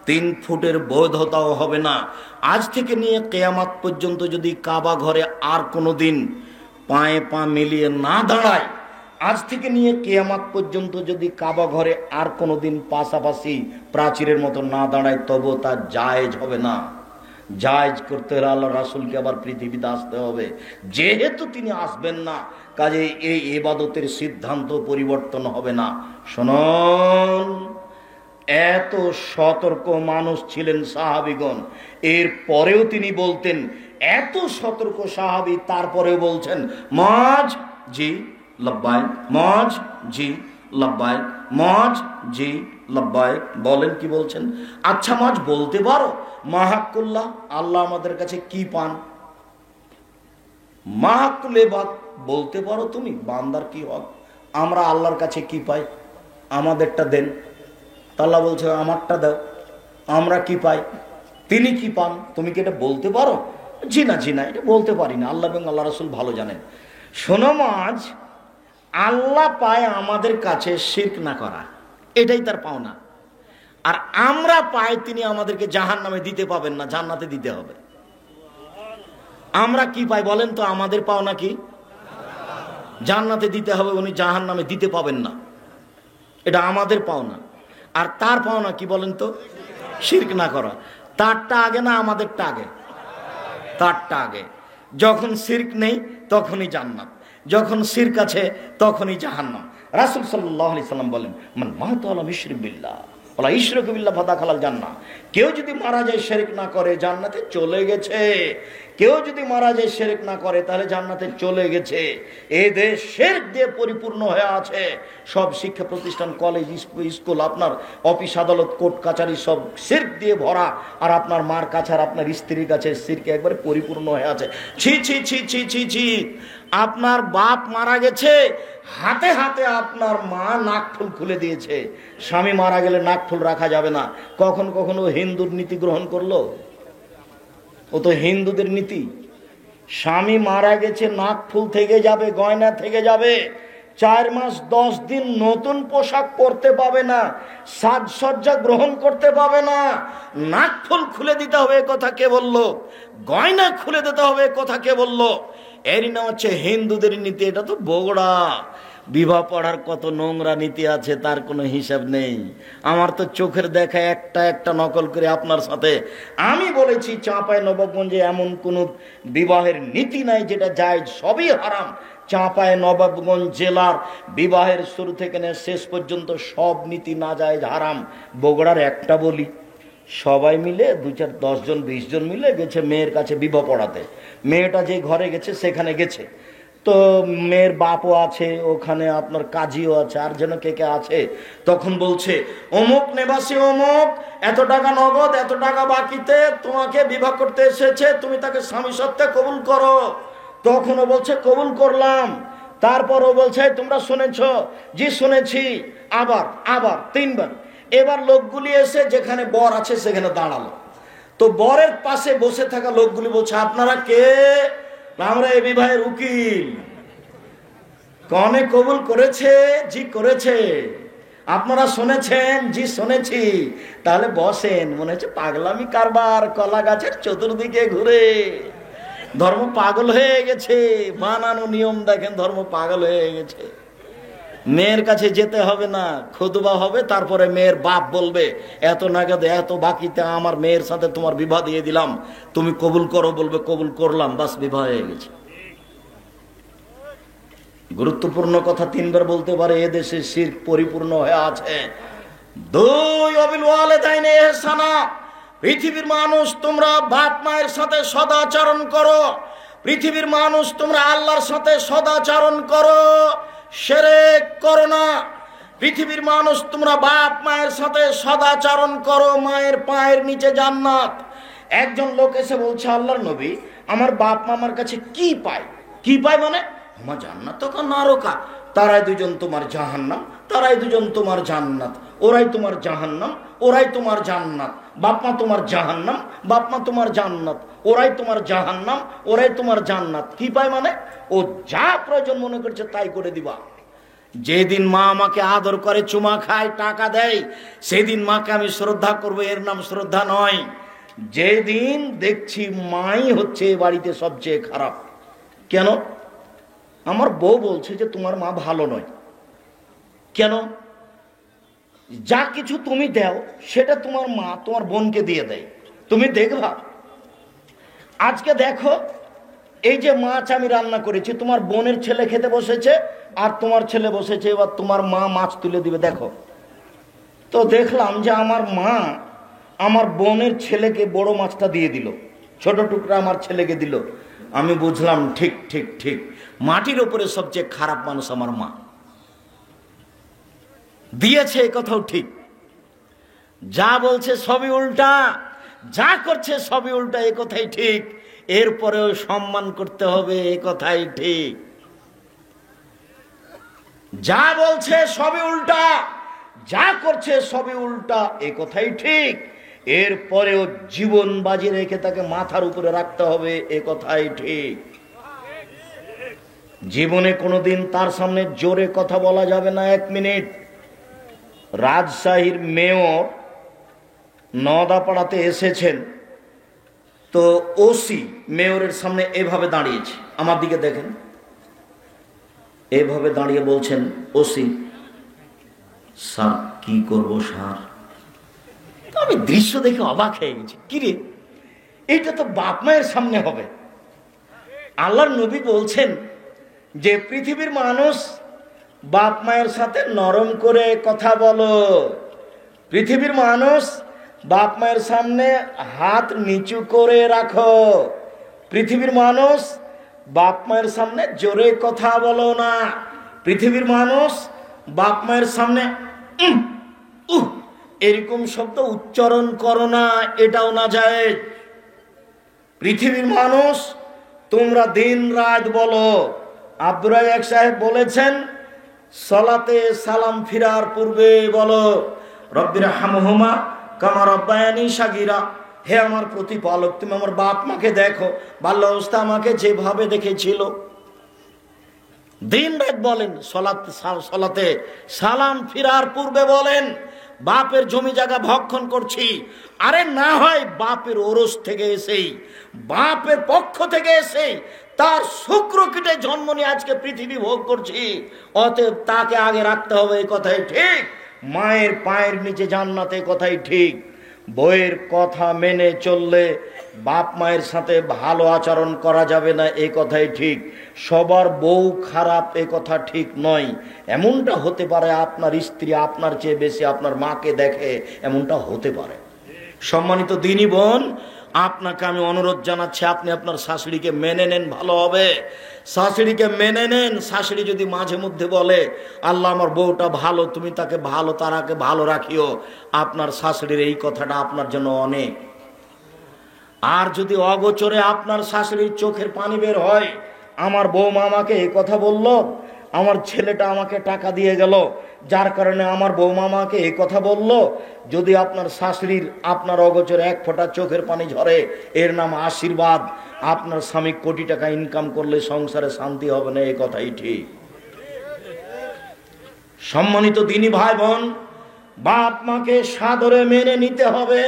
[SPEAKER 1] 3 ফুটের বৈধতাও হবে না। আজ থেকে নিয়ে কিয়ামত পর্যন্ত যদি কাবা ঘরে আর কোনোদিন পায়ে পা মিলিয়ে না দাঁড়ায়, আজ থেকে নিয়ে কিয়ামত পর্যন্ত যদি কাবা ঘরে আর কোনোদিন পাশাপাশি প্রাচীরের মতো না দাঁড়ায়, তবু তা জায়েজ হবে না। জায়েজ করতে হলে আল্লাহ রাসূলকে আবার পৃথিবীতে আসতে হবে। যেহেতু তিনি আসবেন না, কাজে এই ইবাদতের সিদ্ধান্ত পরিবর্তন হবে না। শুনুন, এত সতর্ক মানুষ ছিলেন সাহাবীগণ, এর পরেও তিনি বলতেন, এত সতর্ক সাহাবী তারপরেও বলছেন, মাজ জি লব্বাইক, মাজ জি লব্বাইক, মাজ জি লব্বাইক। বলেন কি বলছেন? আচ্ছা মাজ বলতে পারো মাহাক্কুল্লাহ, আল্লাহ আমাদের কাছে কি পান? মাহাক্কুল ইবাদ বলতে পারো তুমি, বান্দার কি হক? আমরা আল্লাহর কাছে কি পাই? আমাদেরটা দেন। আল্লাহ বলছে আমারটা দাও। আমরা কি পাই? তিনি কি পান? তুমি কি এটা বলতে পারো? জি না, এটা বলতে পারি না, আল্লাহ এবং আল্লাহ রাসূল ভালো জানেন। শোনো মাজ, আল্লাহ পায় আমাদের কাছে শিরক না করা, এটাই তার পাওনা। আর আমরা পাই তিনি আমাদেরকে জাহান্নামে দিতে পাবেন না, জান্নাতে দিতে হবে। আমরা কি পাই বলেন তো? আমাদের পাওনা কি? জান্নাতে দিতে হবে, উনি জাহান্নামে দিতে পাবেন না, এটা আমাদের পাওনা। আর তার পাওনা কি বলেন তো? শিরক না করা। তারটা আগে না আমাদেরটা আগে? তারটা আগে। যখন শিরক নেই তখনই জান্নাত, যখন শিরক আছে তখনই জাহান্নাম। রাসূল সাল্লাল্লাহু আলাইহি সাল্লাম বলেন, মান মাতা আলা ইশরিক বিল্লাহ ওয়ালা ইশরাকা বিল্লাহ ফাদাখালাল জান্নাহ। কেউ যদি মারা যায় শিরক না করে, জান্নাতে চলে গেছে। কেউ যদি মারা যায় শিরক না করে, তাহলে জান্নাতে চলে গেছে। এই দেশ শিরক দিয়ে পরিপূর্ণ হয়ে আছে। সব শিক্ষা প্রতিষ্ঠান, কলেজ, স্কুল, আপনার অফিস আদালত, কোর্ট কাচারি সব শিরক দিয়ে ভরা। আর আপনার মার কাছে আর আপনার স্ত্রীর কাছে শিরকে একবারে পরিপূর্ণ হয়ে আছে। ছি ছি ছি ছি ছি ছি। আপনার বাপ মারা গেছে, হাতে হাতে আপনার মা নাকফুল খুলে দিয়েছে। স্বামী মারা গেলে নাকফুল রাখা যাবে না। কখন কখনো হিন্দুর নীতি গ্রহণ করলো? ও তো হিন্দুদের নীতি। স্বামী মারা গেছে, নাকফুল থেকে যাবে, গয়না থেকে যাবে, 4 মাস 10 দিন নতুন পোশাক পরতে পাবে না, সাজসজ্জা গ্রহণ করতে পাবে না। নাকফুল খুলে দিতে হবে, কথা কে বললো? গয়না খুলে দিতে হবে, কথা কে বললো? এরই নাম হচ্ছে হিন্দুদের নীতি। এটা তো বগুড়া। বিবাহ পড়ার কত নোংরা নীতি আছে, তার কোনো হিসাব নেই। আমার তো চোখের দেখা একটা একটা নকল করে আপনার সাথে আমি বলেছি, চাঁপাই নবাবগঞ্জে এমন কোন বিবাহের নীতি নাই যেটা জায়েজ, সবই হারাম। চাঁপাই নবাবগঞ্জ জেলার বিবাহের শুরু থেকে শেষ পর্যন্ত সব নীতি না জায়েজ, হারাম। বগুড়ার একটা বলি, সবাই মিলে 2-4 10 জন 20 জন মিলে গেছে মেয়ের কাছে বিবাহ পড়াতে। মেয়েটা যে ঘরে গেছে সেখানে গেছে, তো মেয়ের বাপও আছে ওখানে, আপনার কাজীও আছে, আর যেন কে কে আছে। তখন বলছে অমুক নিবাসী অমুক এত টাকা নগদ এত টাকা বাকিতে তোমাকে বিবাহ করতে এসেছে, তুমি তাকে স্বামী সত্ত্বে কবুল করো। তখন ও বলছে কবুল করলাম। তারপর ও বলছে তোমরা শুনেছ? জি শুনেছি। আবার আবার 3বার। এবার লোকগুলি এসে যেখানে বর আছে সেখানে দাঁড়ালো। তো বরের পাশে বসে থাকা লোকগুলি বলছে আপনারা কে? আমরা এই বিবাহের উকিল। কনে কবুল করেছে? জি করেছে। আপনারা শুনেছেন? জি শুনেছি। তাহলে বসেন। মনে হচ্ছে পাগলামি কারবার, কলা গাছের চতুর্দিকে ঘুরে ধর্ম পাগল হয়ে গেছে। বানানো নিয়ম দেখেন, ধর্ম পাগল হয়ে গেছে। মেয়ের কাছে যেতে হবে না, খুতবা হবে, তারপরে মেয়ের বাপ বলবে এত নাগাদে এত বাকিতে আমার মেয়ের সাথে তোমার বিবাহ দিয়ে দিলাম, তুমি কবুল করো, বলবে কবুল করলাম, বাস বিবাহ হয়ে গেছে। গুরুত্বপূর্ণ কথা 3বার বলতে পারে। এদেশে শিরক পরিপূর্ণ হয়ে আছে। 2 অবিল ওয়ালিদাইনে ইহসানা। পৃথিবীর মানুষ তোমরা বাপ মায়ের সাথে সদাচরণ করো। পৃথিবীর মানুষ তোমরা আল্লাহর সাথে সদাচরণ করো, শিরক করো না। পৃথিবীর মানুষ তোমরা বাপ মায়ের সাথে সদাচরণ করো, মায়ের পায়ের নিচে জান্নাত। একজন লোক এসে বলছে আল্লাহর নবী আমার বাপ মা আমার কাছে কি পায়? কি পায় মানে? আমার জান্নাত তো নারকা। তারাই 2জন তোমার জাহান্নাম, তারাই 2জন তোমার জান্নাত। ওরাই তোমার জাহান্নাম, ওরাই তোমার জান্নাত। বাপ মা তোমার জাহান্নাম, বাপ মা তোমার জান্নাত। ওরাই তোমার জাহান্নাম, ওরাই তোমার জান্নাত। কি পায় মানে? ও যা প্রয়োজন মনে করছে তাই করে দিবা। যেদিন মা আমাকে আদর করে, চুমা খায়, টাকা দেয়, সেদিন মাকে আমি শ্রদ্ধা করবো, এর নাম শ্রদ্ধা নয়। যেদিন দেখছি মাই হচ্ছে বাড়িতে সবচেয়ে খারাপ। কেন? আমার বউ বলছে যে তোমার মা ভালো নয়। কেন? যা কিছু তুমি দাও সেটা তোমার মা তোমার বোনকে দিয়ে দেয়, তুমি দেখবা। আজকে দেখো এই যে মাছ আমি রান্না করেছি, তোমার বোনের ছেলে খেতে বসেছে আর তোমার ছেলে বসেছে, এবার তোমার মা মাছ তুলে দিবে। দেখো তো দেখলাম যে আমার মা আমার বোনের ছেলেকে বড় মাছটা দিয়ে দিল, ছোট টুকরা আমার ছেলেকে দিল। আমি বুঝলাম ঠিক ঠিক ঠিক, মাটির উপরে সবচেয়ে খারাপ মানুষ আমার মা। দিয়েছে এ কথাও ঠিক, যা বলছে সবই উল্টা, যা করছে সবই উল্টা, এ কথাই ঠিক। এরপরেও সম্মান করতে হবে, এ কথাই ঠিক। যা বলছে সবই উল্টা, যা করছে সবই উল্টা, এ কথাই ঠিক। এরপরেও জীবন বাজি রেখে তাকে মাথার উপরে রাখতে হবে, এ কথাই ঠিক। জীবনে কোনোদিন তার সামনে জোরে কথা বলা যাবে না। 1 মিনিট। রাজশাহীর মেয়র নওদাপাড়াতে এসেছেন, তো ওসি মেয়রের সামনে এভাবে দাঁড়িয়েছে, আমার দিকে দেখেন, এভাবে দাঁড়িয়ে বলছেন ওসি স্যার কি করব স্যার। আমি দৃশ্য দেখে অবাক হয়ে গেছি, কিরে এটা তো বাপ মায়ের সামনে হবে। আল্লাহর নবী বলছেন যে পৃথিবীর মানুষ বাপ মায়ের সাথে নরম করে কথা বলো। পৃথিবীর মানুষ বাপ মায়ের সামনে হাত নিচু করে রাখো। পৃথিবীর মানুষ বাপ মায়ের সামনে জোরে কথা বলো না। পৃথিবীর মানুষ বাপ মায়ের সামনে এরকম শব্দ উচ্চারণ করো না, এটাও না যায়। পৃথিবীর মানুষ তোমরা দিন রাত বলো। আব্দুর রাজ্জাক সাহেব বলেছেন সালাতে সালাম ফিরার পূর্বে বলো রব্বির হামহুমা কামা রব্বায়ানি সাগীরা। হে আমার প্রতিপালক, তুমি আমার বাপ মাকে দেখো, বাল্য অবস্থা আমাকে যেভাবে দেখেছিল। দিন রাত বলেন, সালাতে সালাম ফিরার পূর্বে বলেন বাপের জমি জায়গা ভক্ষণ করছি। আরে না হয় বাপের ওরস থেকে এসেই, বাপের পক্ষ থেকে এসেই তার শুক্র কিটে জন্ম নিয়ে আজকে পৃথিবী ভোগ করছি, অতএব তাকে আগে রাখতে হবে, এই কথাই ঠিক। মায়ের পায়ের নিচে জান্নাত, এই কথাই ঠিক। বইয়ের কথা মেনে চললে বাপ মায়ের সাথে ভালো আচরণ করা যাবে না, এই কথাই ঠিক। সবার বউ খারাপ, এ কথা ঠিক নয়। এমনটা হতে পারে আপনার স্ত্রী আপনার চেয়ে বেশি আপনার মাকে দেখে, এমনটা হতে পারে। সম্মানিত দিনী বোন, আপনাকে আমি অনুরোধ জানাচ্ছি, আপনি আপনার শাশুড়িকে মেনে নেন, ভালো হবে। শাশুড়িকে মেনে নেন। শাশুড়ি যদি মাঝে মধ্যে বলে, আল্লাহ আমার বউটা ভালো, তুমি তাকে ভালো, তারাকে ভালো রাখিও, আপনার শাশুড়ির এই কথাটা আপনার জন্য অনেক। আর যদি অগোচরে আপনার শাশুড়ির চোখের পানি বের হয়, আমার বৌমা আমাকে এই কথা বলল, আমার ছেলেটা আমাকে টাকা দিয়ে গেল, যার কারণে আমার বৌমা আমাকে এই কথা বলল, যদি আপনার শাশুড়ির আপনার অগোচরে এক ফোঁটা চোখের পানি ঝরে, এর নাম আশীর্বাদ। আপনার স্বামী কোটি টাকা ইনকাম করলে সংসারে শান্তি হবে না, এই কথাই ঠিক। সম্মানিত দিনী ভাই বোন, বাপ মাকে সাদরে মেনে নিতে হবে,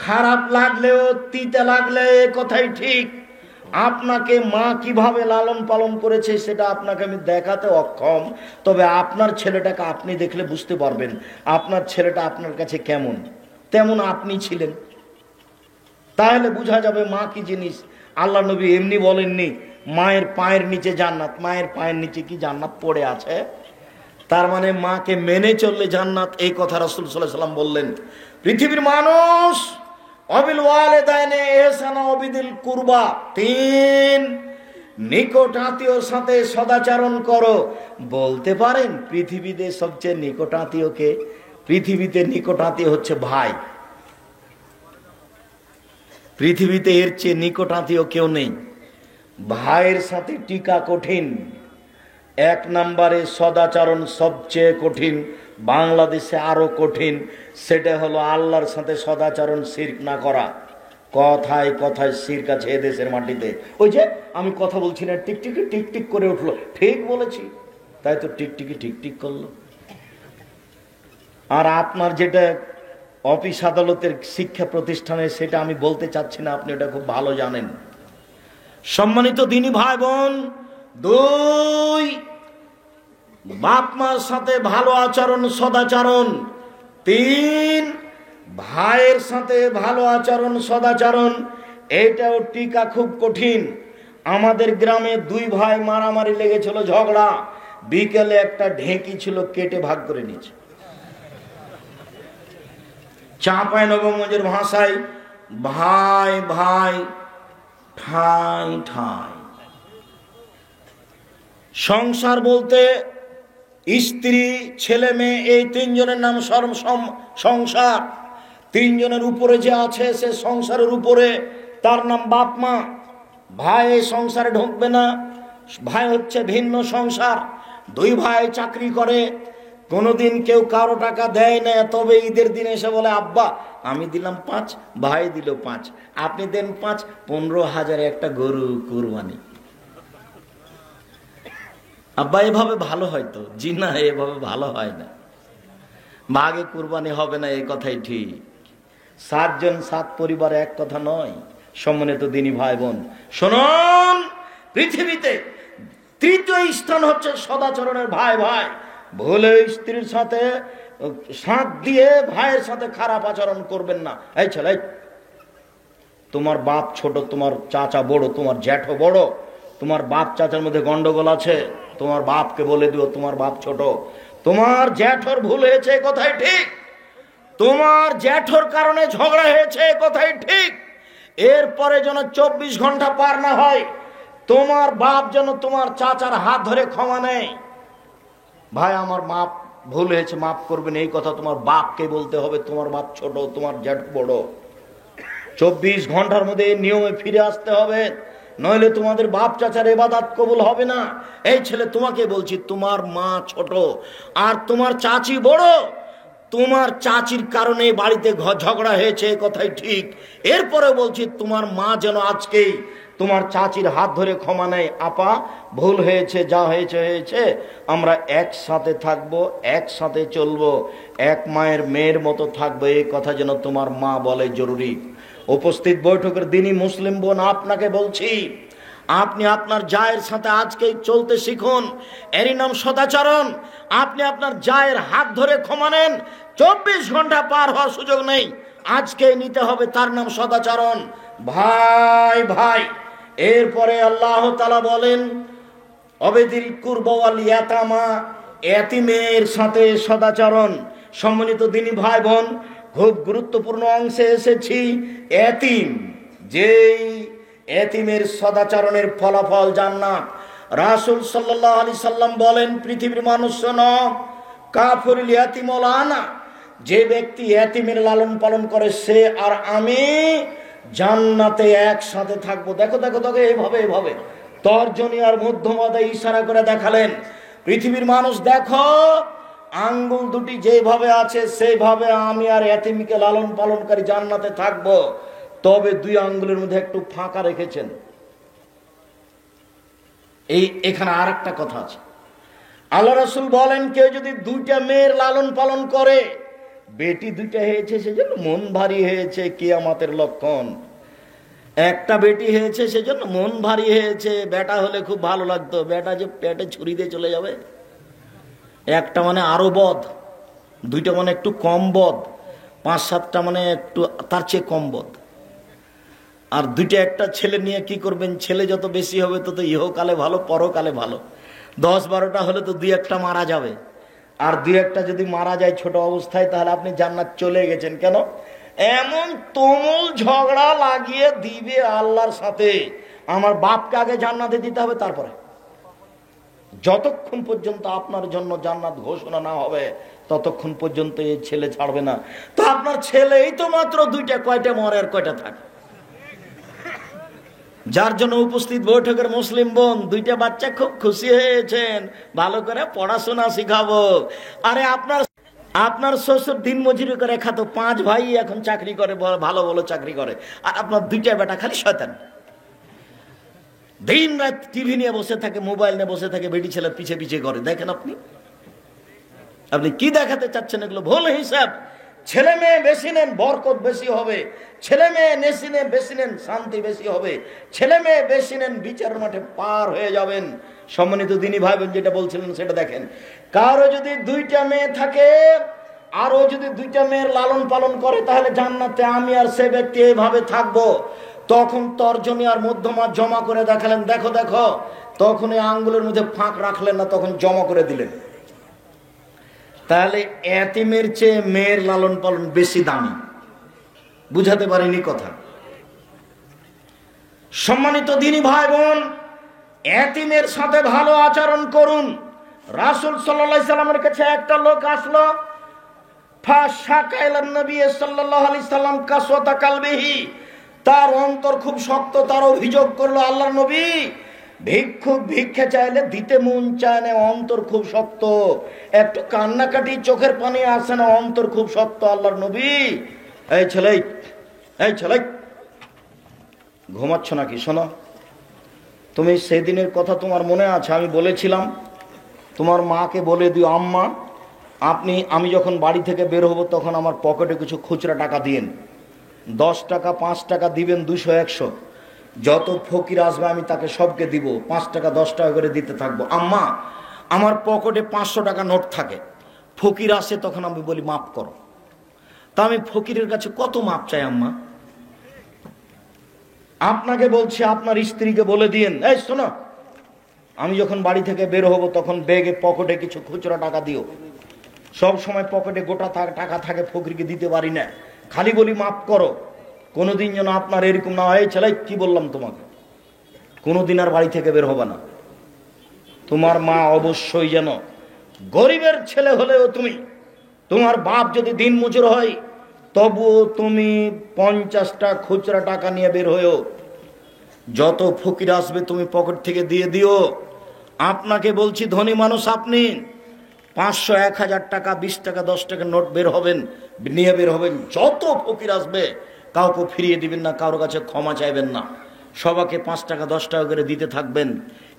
[SPEAKER 1] খারাপ লাগলেও তিতে লাগলে, এ কথাই ঠিক। আপনাকে মা কিভাবে লালন পালন করেছে সেটা আপনাকে আমি দেখাতে অক্ষম, তবে আপনার ছেলেটাকে আপনি দেখলে বুঝতে পারবেন আপনার ছেলেটা আপনার কাছে কেমন, তেমন আপনি ছিলেন, তাহলে বোঝা যাবে মা কি জিনিস। আল্লাহ নবী এমনি বলেননি মায়ের পায়ের নিচে জান্নাত, মায়ের পায়ের নিচে কি জান্নাত পড়ে আছে? তার মানে মাকে মেনে চললে জান্নাত, এই কথা রাসূল সাল্লাল্লাহু আলাইহি ওয়াসাল্লাম বললেন। পৃথিবীর মানুষ অবিল ওয়ালিদাইনে ইহসানা ওবিদিল কুরবা, 3 নিকট আত্মীয়র সাথে সদাচরণ করো। বলতে পারেন পৃথিবীতে সবচেয়ে নিকট আত্মীয় কে? পৃথিবীতে নিকট আত্মীয় হচ্ছে ভাই। পৃথিবীতে এর চেয়ে নিকট আত্মীয় কেউ নেই। ভাইয়ের সাথে টিকা কঠিন। 1 নম্বরে সদাচরণ সবচেয়ে কঠিন, বাংলাদেশে আরো কঠিন। সেটা হলো আল্লাহর সাথে সদাচরণ, শিরক না করা। কথায় কথায় শিরক আছে এদেশের মাটিতে। ওই যে আমি কথা বলছি না, টিকটিকি টিকটিক করে উঠলো, ঠিক বলেছি, তাই তো টিকটিকি টিকটিক করলো। আর আপনার যেটা অফিস আদালতের শিক্ষা প্রতিষ্ঠানে, সেটা আমি বলতে চাচ্ছি না, আপনি এটা খুব ভালো জানেন। সম্মানিত দিনী ভাই বোন, 2 বাপ মার সাথে ভালো আচরণ, সদাচরণ। 3 ভাইয়ের সাথে ভালো আচরণ, সদাচরণ। এটাও টিকা খুব কঠিন। আমাদের গ্রামে 2 ভাই মারামারি লেগেছিল, ঝগড়া। বিকেলে একটা ঢেঁকি ছিল, কেটে ভাগ করে নিয়েছে। চাঁপাইনবাবগঞ্জের ভাষায় ভাই ভাই ঠাই ঠাই। সংসার বলতে স্ত্রী, ছেলে মেয়ে, এই 3 জনের নাম সংসার। 3 জনের উপরে যে আছে সে সংসারের উপরে, তার নাম বাপ মা। ভাই এই সংসারে ঢুকবে না, ভাই হচ্ছে ভিন্ন সংসার। 2 ভাই চাকরি করে, কোনোদিন কেউ কারো টাকা দেয় না, তবে ঈদের দিন এসে বলে আব্বা আমি দিলাম 5, ভাই দিল 5, আপনি দেন 5, 15,000 একটা গরু কুরবানি। আব্বা এভাবে ভালো হয় তো? জি না, এভাবে ভালো হয় না, ভাগে কুরবানি হবে না, এই কথাই ঠিক। 7 জন 7 পরিবারে এক কথা নয়। সম্মানিত দিনী ভাই বোন শুনুন, পৃথিবীতে 3য় স্থান হচ্ছে সদাচরণের। ভাই ভাই ভুলে স্ত্রীর সাথে সাথ দিয়ে ভাইয়ের সাথে খারাপ আচরণ করবেন না। এই ছেলে, তোমার বাপ ছোট, তোমার চাচা বড়, তোমার জ্যাঠো বড়, তোমার বাপ চাচার মধ্যে গন্ডগোল আছে, তোমার বাপকে বলে দিও তোমার বাপ ছোট। তোমার জ্যাঠোর ভুল হয়েছে, কথাই ঠিক। তোমার জ্যাঠোর কারণে ঝগড়া হয়েছে, কথাই ঠিক। এরপরে যেন 24 ঘন্টা পার না হয়, তোমার বাপ যেন তোমার চাচার হাত ধরে ক্ষমা নেয়, ভাই আমার বাপ ভুল হয়েছে, মাফ করবেন, এই কথা তোমার বাপকে বলতে হবে। তোমার বাপ ছোট, তোমার জ্যাঠ বড়। 24 ঘন্টার মধ্যে নিয়মে ফিরে আসতে হবে, নইলে তোমাদের বাপ চাচার ইবাদত কবুল হবে না। এই ছেলে, তোমাকে বলছি, তোমার মা ছোট আর তোমার চাচি বড়। তোমার চাচির কারণে বাড়িতে ঝগড়া হয়েছে, কথাই ঠিক। এরপরে বলছি, তোমার মা যেন আজকেই তোমার চাচির হাত ধরে ক্ষমা নেয়, আপা ভুল হয়েছে, যা হয়েছে হয়েছে, আমরা একসাথে থাকবো, একসাথে চলবো, এক মায়ের মেয়ের মতো থাকবো, এই কথা যেন তোমার মা বলে, জরুরি। উপস্থিত বৈঠকের দিনই মুসলিম বোন, আপনাকে বলছি, আপনি আপনার জায়ের সাথে আজকেই চলতে শিখুন, এরই নাম সদাচরণ। আপনি আপনার জায়ের হাত ধরে ক্ষমা নেন, 24 ঘন্টা পার হওয়ার সুযোগ নেই, আজকেই নিতে হবে, তার নাম সদাচরণ। ভাই ভাই। এরপরে আল্লাহ তাআলা বলেন অবেদিল কুরবা ওয়াল ইয়াতামা, এতিমের সাথে সদাচরণ। সম্মানিত দিনী ভাই বোন, খুব গুরুত্বপূর্ণ অংশে এসেছি। এতিম, যেই এতিমের সদাচরণের ফলাফল জান্নাত। রাসূল সাল্লাল্লাহু আলাইহি সাল্লাম বলেন, পৃথিবীর মানুষ শোনো, কাফিরুল ইয়াতিম ওয়াল আনা, যে ব্যক্তি এতিমের লালন পালন করে সে আর আমি জান্নাতে একসাথে থাকবো। দেখো দেখো দেখো, এভাবে এভাবে তর্জনী আর মধ্যমা ইশারা করে দেখালেন, পৃথিবীর মানুষ দেখো, আঙ্গুল দুটি যেভাবে আছে সেইভাবে আমি আর এতিমকে লালন পালনকারী জান্নাতে থাকবো। তবে দুই আঙ্গুলের মধ্যে একটু ফাঁকা রেখেছেন। এখানে আর একটা কথা আছে। আল্লাহ রাসূল বলেন, কেউ যদি দুইটা মেয়ের লালন পালন করে, বেটি দুইটা হয়েছে সেজন্য মন ভারী হয়েছে, কিয়ামতের লক্ষণ। একটা বেটি হয়েছে সেজন্য মন ভারী হয়েছে, বেটা হলে খুব ভালো লাগতো, বেটা যে পেটে ছুরি দিয়ে চলে যাবে। একটা মানে আরো বদ, দুইটা মানে একটু কম বদ, 5-7টা মানে একটু তার চেয়ে কম বদ। আর দুইটা একটা ছেলে নিয়ে কি করবেন? ছেলে যত বেশি হবে তত ইহকালে ভালো, পরকালে ভালো। 10-12টা হলে তো 2-1টা মারা যাবে, আর 2-1টা যদি মারা যায় ছোট অবস্থায়, তাহলে আপনি জান্নাত চলে গেছেন। কেন? এমন তুমুল ঝগড়া লাগিয়ে দিবে আল্লাহর সাথে, আমার বাপকে আগে জান্নাতে দিতে হবে, তারপরে যতক্ষণ পর্যন্ত আপনার জন্য জান্নাত ঘোষণা না হবে ততক্ষণ পর্যন্ত এই ছেলে ছাড়বে না। তো আপনার ছেলে এই তো মাত্র দুইটা, কয়টা মরে আর কয়টা থাকে? যার জন্য উপস্থিত বৈঠকের মুসলিম বোন, দুইটা বাচ্চা খুব খুশি হয়েছেন, ভালো করে পড়াশোনা শিখাবো। আরে আপনার শ্বশুর দিন মজুরি করে খাতো, 5 ভাই এখন চাকরি করে, ভালো ভালো চাকরি করে, আর আপনার দুইটা বেটা খালি শয়তান, দিন রাত টিভি নিয়ে বসে থাকে, মোবাইল নিয়ে বসে থাকে, বেটি ছেলে পিছে পিছে করে। দেখেন আপনি কি দেখাতে চাচ্ছেন? এগুলো ভুল হিসাব। ছেলে মেয়ে বেশি নেন, বরকত বেশি হবে। ছেলে মেয়ে বেশি নেন, শান্তি বেশি হবে। ছেলে মেয়ে বেশি নেন, বিচার মাঠে পার হয়ে যাবেন। সম্মানিত দিনী ভাই বোন, যেটা বলছিলেন সেটা দেখেন। কারো যদি দুইটা মেয়ে থাকে, আরো যদি দুইটা মেয়ের লালন পালন করে, তাহলে জান্নাতে আমি আর সে ব্যক্তি এইভাবে থাকবো। তখন তর্জনী আর মধ্যমা জমা করে দেখালেন, দেখো দেখো। তখন এই আঙ্গুলের মধ্যে ফাঁক রাখলেন না, তখন জমা করে দিলেন। তাহলে এতিমের চেয়ে মেয়ের লালন পালন বেশি দামি। বুঝাতে পারিনি কথা? সম্মানিত দিনী ভাই বোন, এতিমের সাথে ভালো আচরণ করুন। রাসূল সাল্লাল্লাহু আলাইহি সাল্লামের কাছে একটা লোক আসলো, ফাশাকাইলান নবী সাল্লাল্লাহু আলাইহি সাল্লাম কাসওয়াতা কালবিহি, তার অন্তর খুব শক্ত। তার অভিযোগ করলো, আল্লাহর নবী, ভিক্ষুক ভিক্ষা চাইলে দিতে মন চায় না, অন্তর খুব শক্ত, একটু কান্নাকাটি, চোখের পানি আসে না, অন্তর খুব শক্ত। আল্লাহর নবী, এই ছেলে ঘুমাচ্ছ নাকি? শোনো, তুমি সেদিনের কথা তোমার মনে আছে? আমি বলেছিলাম তোমার মাকে বলে দিও, আম্মা আমি যখন বাড়ি থেকে বের হব তখন আমার পকেটে কিছু খুচরা টাকা দিয়েন। 10 টাকা, 5 টাকা দিবেন, 200, 100, যত ফকির আসবে আমি তাকে সবকে দিব। 5 টাকা 10 টাকা করে দিতে থাকবো। আম্মা, আমার পকেটে 500 টাকা নোট থাকে, ফকির আসে তখন আমি বলি মাফ করো। তা আমি ফকিরের কাছে কত মাপ চাই আম্মা? আপনাকে বলছি, আপনার স্ত্রীকে বলে দিয়েন, এই শোনো, আমি যখন বাড়ি থেকে বের হব তখন ব্যাগে পকেটে কিছু খুচরা টাকা দিও। সব সময় পকেটে গোটা টাকা থাকে, ফকিরকে দিতে পারি না, খালি বলি মাফ করো। কোনোদিন যেন আপনার এরকম না হয়, ছেলে কি বললাম তোমাকে, কোনোদিন আর বাড়ি থেকে বের হবে না। তোমার মা অবশ্যই যেন, গরিবের ছেলে হলেও তুমি, তোমার বাপ যদি দিন মজুর হয় তবুও তুমি 50টা খুচরা টাকা নিয়ে বের হয়েও, যত ফকির আসবে তুমি পকেট থেকে দিয়ে দিও। আপনাকে বলছি, ধনী মানুষ আপনি, 500, 1000 টাকা, 20 টাকা, 10 টাকা নোট নিয়ে বের হবেন। যত ফকির আসবে কাউকে ফিরিয়ে দিবেন না, কারোর কাছে ক্ষমা চাইবেন না, সবাইকে 5 টাকা 10 টাকা করে দিতে থাকবেন।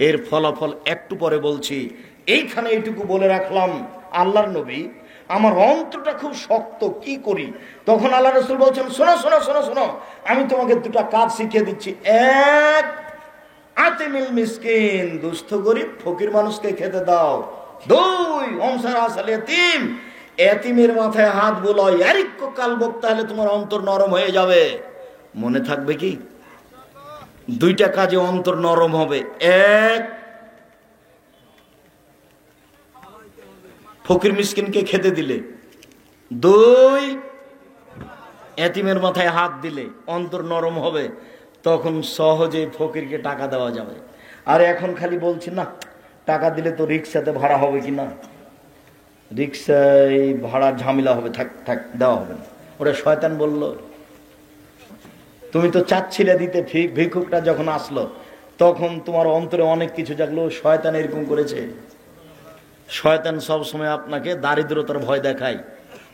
[SPEAKER 1] এর ফলাফল একটু পরে বলছি। এইখানে এইটুকু বলে রাখলাম, আল্লাহর নবী, আমার অন্তরটা খুব শক্ত, কি করি? তখন আল্লাহ রাসূল বলছেন, শোনো শোনো শোনো শোনো, আমি তোমাকে 2টা কাজ শিখিয়ে দিচ্ছি। এক, আতিমিল মিসকিন, দুস্থ গরিব ফকির মানুষকে খেতে দাও। 2, অমসার আসাল এতিম, এতিমের মাথায় হাত বুলাও, ইয়ারিক্য কালবক, তাহলে তোমার অন্তর নরম হয়ে যাবে। মনে থাকবে কি? 2টা কাজে অন্তর নরম হবে। 1, ফকির মিসকিনকে খেতে দিলে। 2, এতিমের মাথায় হাত দিলে অন্তর নরম হবে, তখন সহজে ফকিরকে টাকা দেওয়া যাবে। আর এখন খালি বলছি না, টাকা দিলে তো রিক্সাতে ভাড়া হবে কি না, রিক্সায় ভাড়ার ঝামেলা হবে, থাক থাক দেওয়া হবে না। ওরা শয়তান বলল। তুমি তো চাচ্ছিলে দিতে, ভিক্ষুকটা যখন আসলো তখন তোমার অন্তরে অনেক কিছু জাগলো। শয়তান এরকম করেছে। শয়তান সবসময় আপনাকে দারিদ্রতার ভয় দেখায়,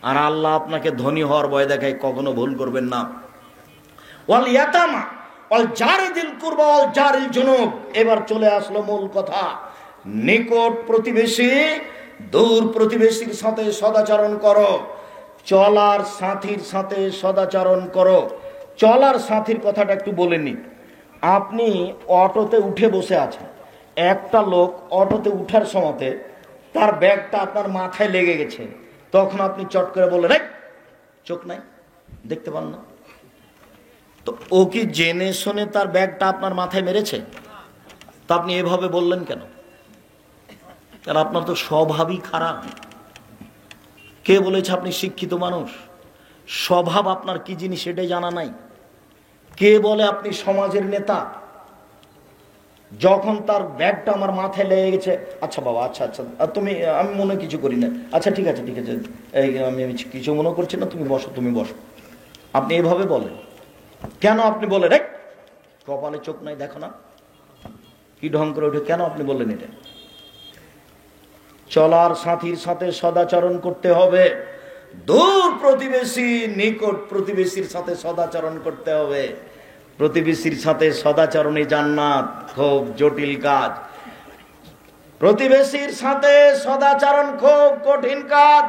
[SPEAKER 1] আর আল্লাহ আপনাকে ধনী হওয়ার ভয় দেখায়। কখনো ভুল করবেন না। ওয়াল ইয়াতামা ওয়াল জারিদিল কুরবা ওয়াল জারিল জুনুব। এবার চলে আসলো মূল কথা। নিকট প্রতিবেশী, দূর প্রতিবেশীর সাথে সদাচরণ করো, চলার সাথীর সাথে সদাচরণ করো। চলার সাথীর কথাটা একটু বলে নি। আপনি অটোতে উঠে বসে আছেন, একটা লোক অটোতে উঠার সময়তে তার ব্যাগটা আপনার মাথায় লেগে গেছে, তখন আপনি চট করে বললেন, এই চোখ নাই, দেখতে পান না? তো ও কি জেনে শুনে তার ব্যাগটা আপনার মাথায় মেরেছে? তো আপনি এভাবে বললেন কেন? কারণ আপনার তো স্বভাবই খারাপ। কে বলেছে আপনি শিক্ষিত মানুষ? স্বভাব আপনার কি জিনিস সেটাই জানা নাই। কে বলে আপনি সমাজের নেতা? যখন তার ব্যাগটা আমার মাথায় লেগে গেছে, আচ্ছা বাবা, আচ্ছা আচ্ছা, তুমি, আমি মনে কিছু করি না, আচ্ছা ঠিক আছে ঠিক আছে, আমি কিছু মনে করছি না, তুমি বসো, তুমি বসো। আপনি এভাবে বলেন কেন? আপনি বলেন, রে কপালে চোখ নাই, দেখো না কি ঢং করে ওঠে, কেন আপনি বললেন এটা? চলার সাথীর সাথে সদাচরণ করতে হবে। দূর প্রতিবেশী, নিকট প্রতিবেশীর সাথে সদাচরণ করতে হবে। প্রতিবেশীর সাথে সদাচরণে জান্নাত। খুব জটিল কাজ। প্রতিবেশীর সাথে সদাচরণ খুব কঠিন কাজ।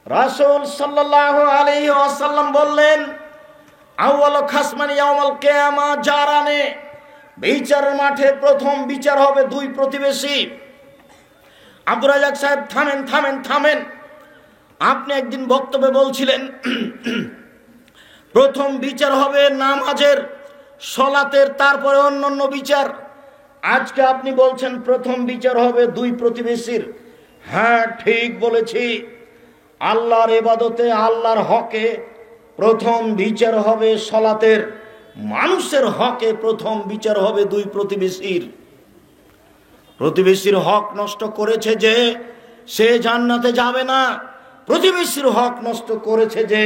[SPEAKER 1] রাসূল সাল্লাল্লাহু আলাইহি ওয়াসাল্লাম বললেন, আউয়ালু খাসমানি ইয়াউমাল কিয়ামা জারানে। বিচারের মাঠে প্রথম বিচার হবে দুই প্রতিবেশী। আব্দুর রাজ্জাক সাহেব, থামেন থামেন থামেন। আপনি একদিন বক্তব্যে বলছিলেন প্রথম বিচার হবে নামাজের, সলাতের, তারপরে অন্যান্য বিচার। আজকে আপনি বলছেন প্রথম বিচার হবে দুই প্রতিবেশীর। হ্যাঁ, ঠিক বলেছি। আল্লাহর ইবাদতে, আল্লাহর হকে প্রথম বিচার হবে সলাতের। মানুষের হকে প্রথম বিচার হবে দুই প্রতিবেশীর। প্রতিবেশীর হক নষ্ট করেছে যে, সে জান্নাতে যাবে না। প্রতিবেশীর হক নষ্ট করেছে যে,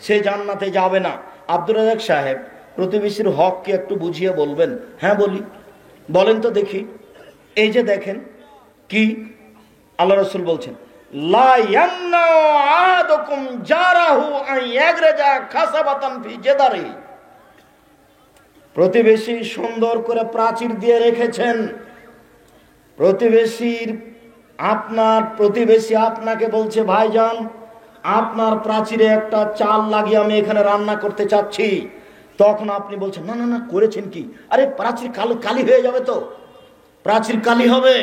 [SPEAKER 1] সে জান্নাতে যাবে না। আব্দুর রাজ্জাক সাহেব, প্রতিবেশীর হক কি একটু বুঝিয়ে বলবেন? হ্যাঁ বলি। বলেন তো দেখি। এই যে দেখেন, কি আল্লাহ রাসূল বলছেন, লা ইয়ামনাউ আহাদুকুম জারাহু আন ইয়াগরাজা খাসাবাতান ফি জাদারি। প্রতিবেশী সুন্দর করে প্রাচীর দিয়ে রেখেছেন। প্রতিবেশীর, আপনার প্রতিবেশী আপনাকে বলছে, ভাইজান আপনার প্রাচীরে একটা চাল লাগিয়ে আমি এখানে রান্না করতে চাচ্ছি। তখন আপনি বলছেন, না না না, করেছেন কি? আরে প্রাচীর কালি হয়ে যাবে, তো প্রাচীর কালি হবে।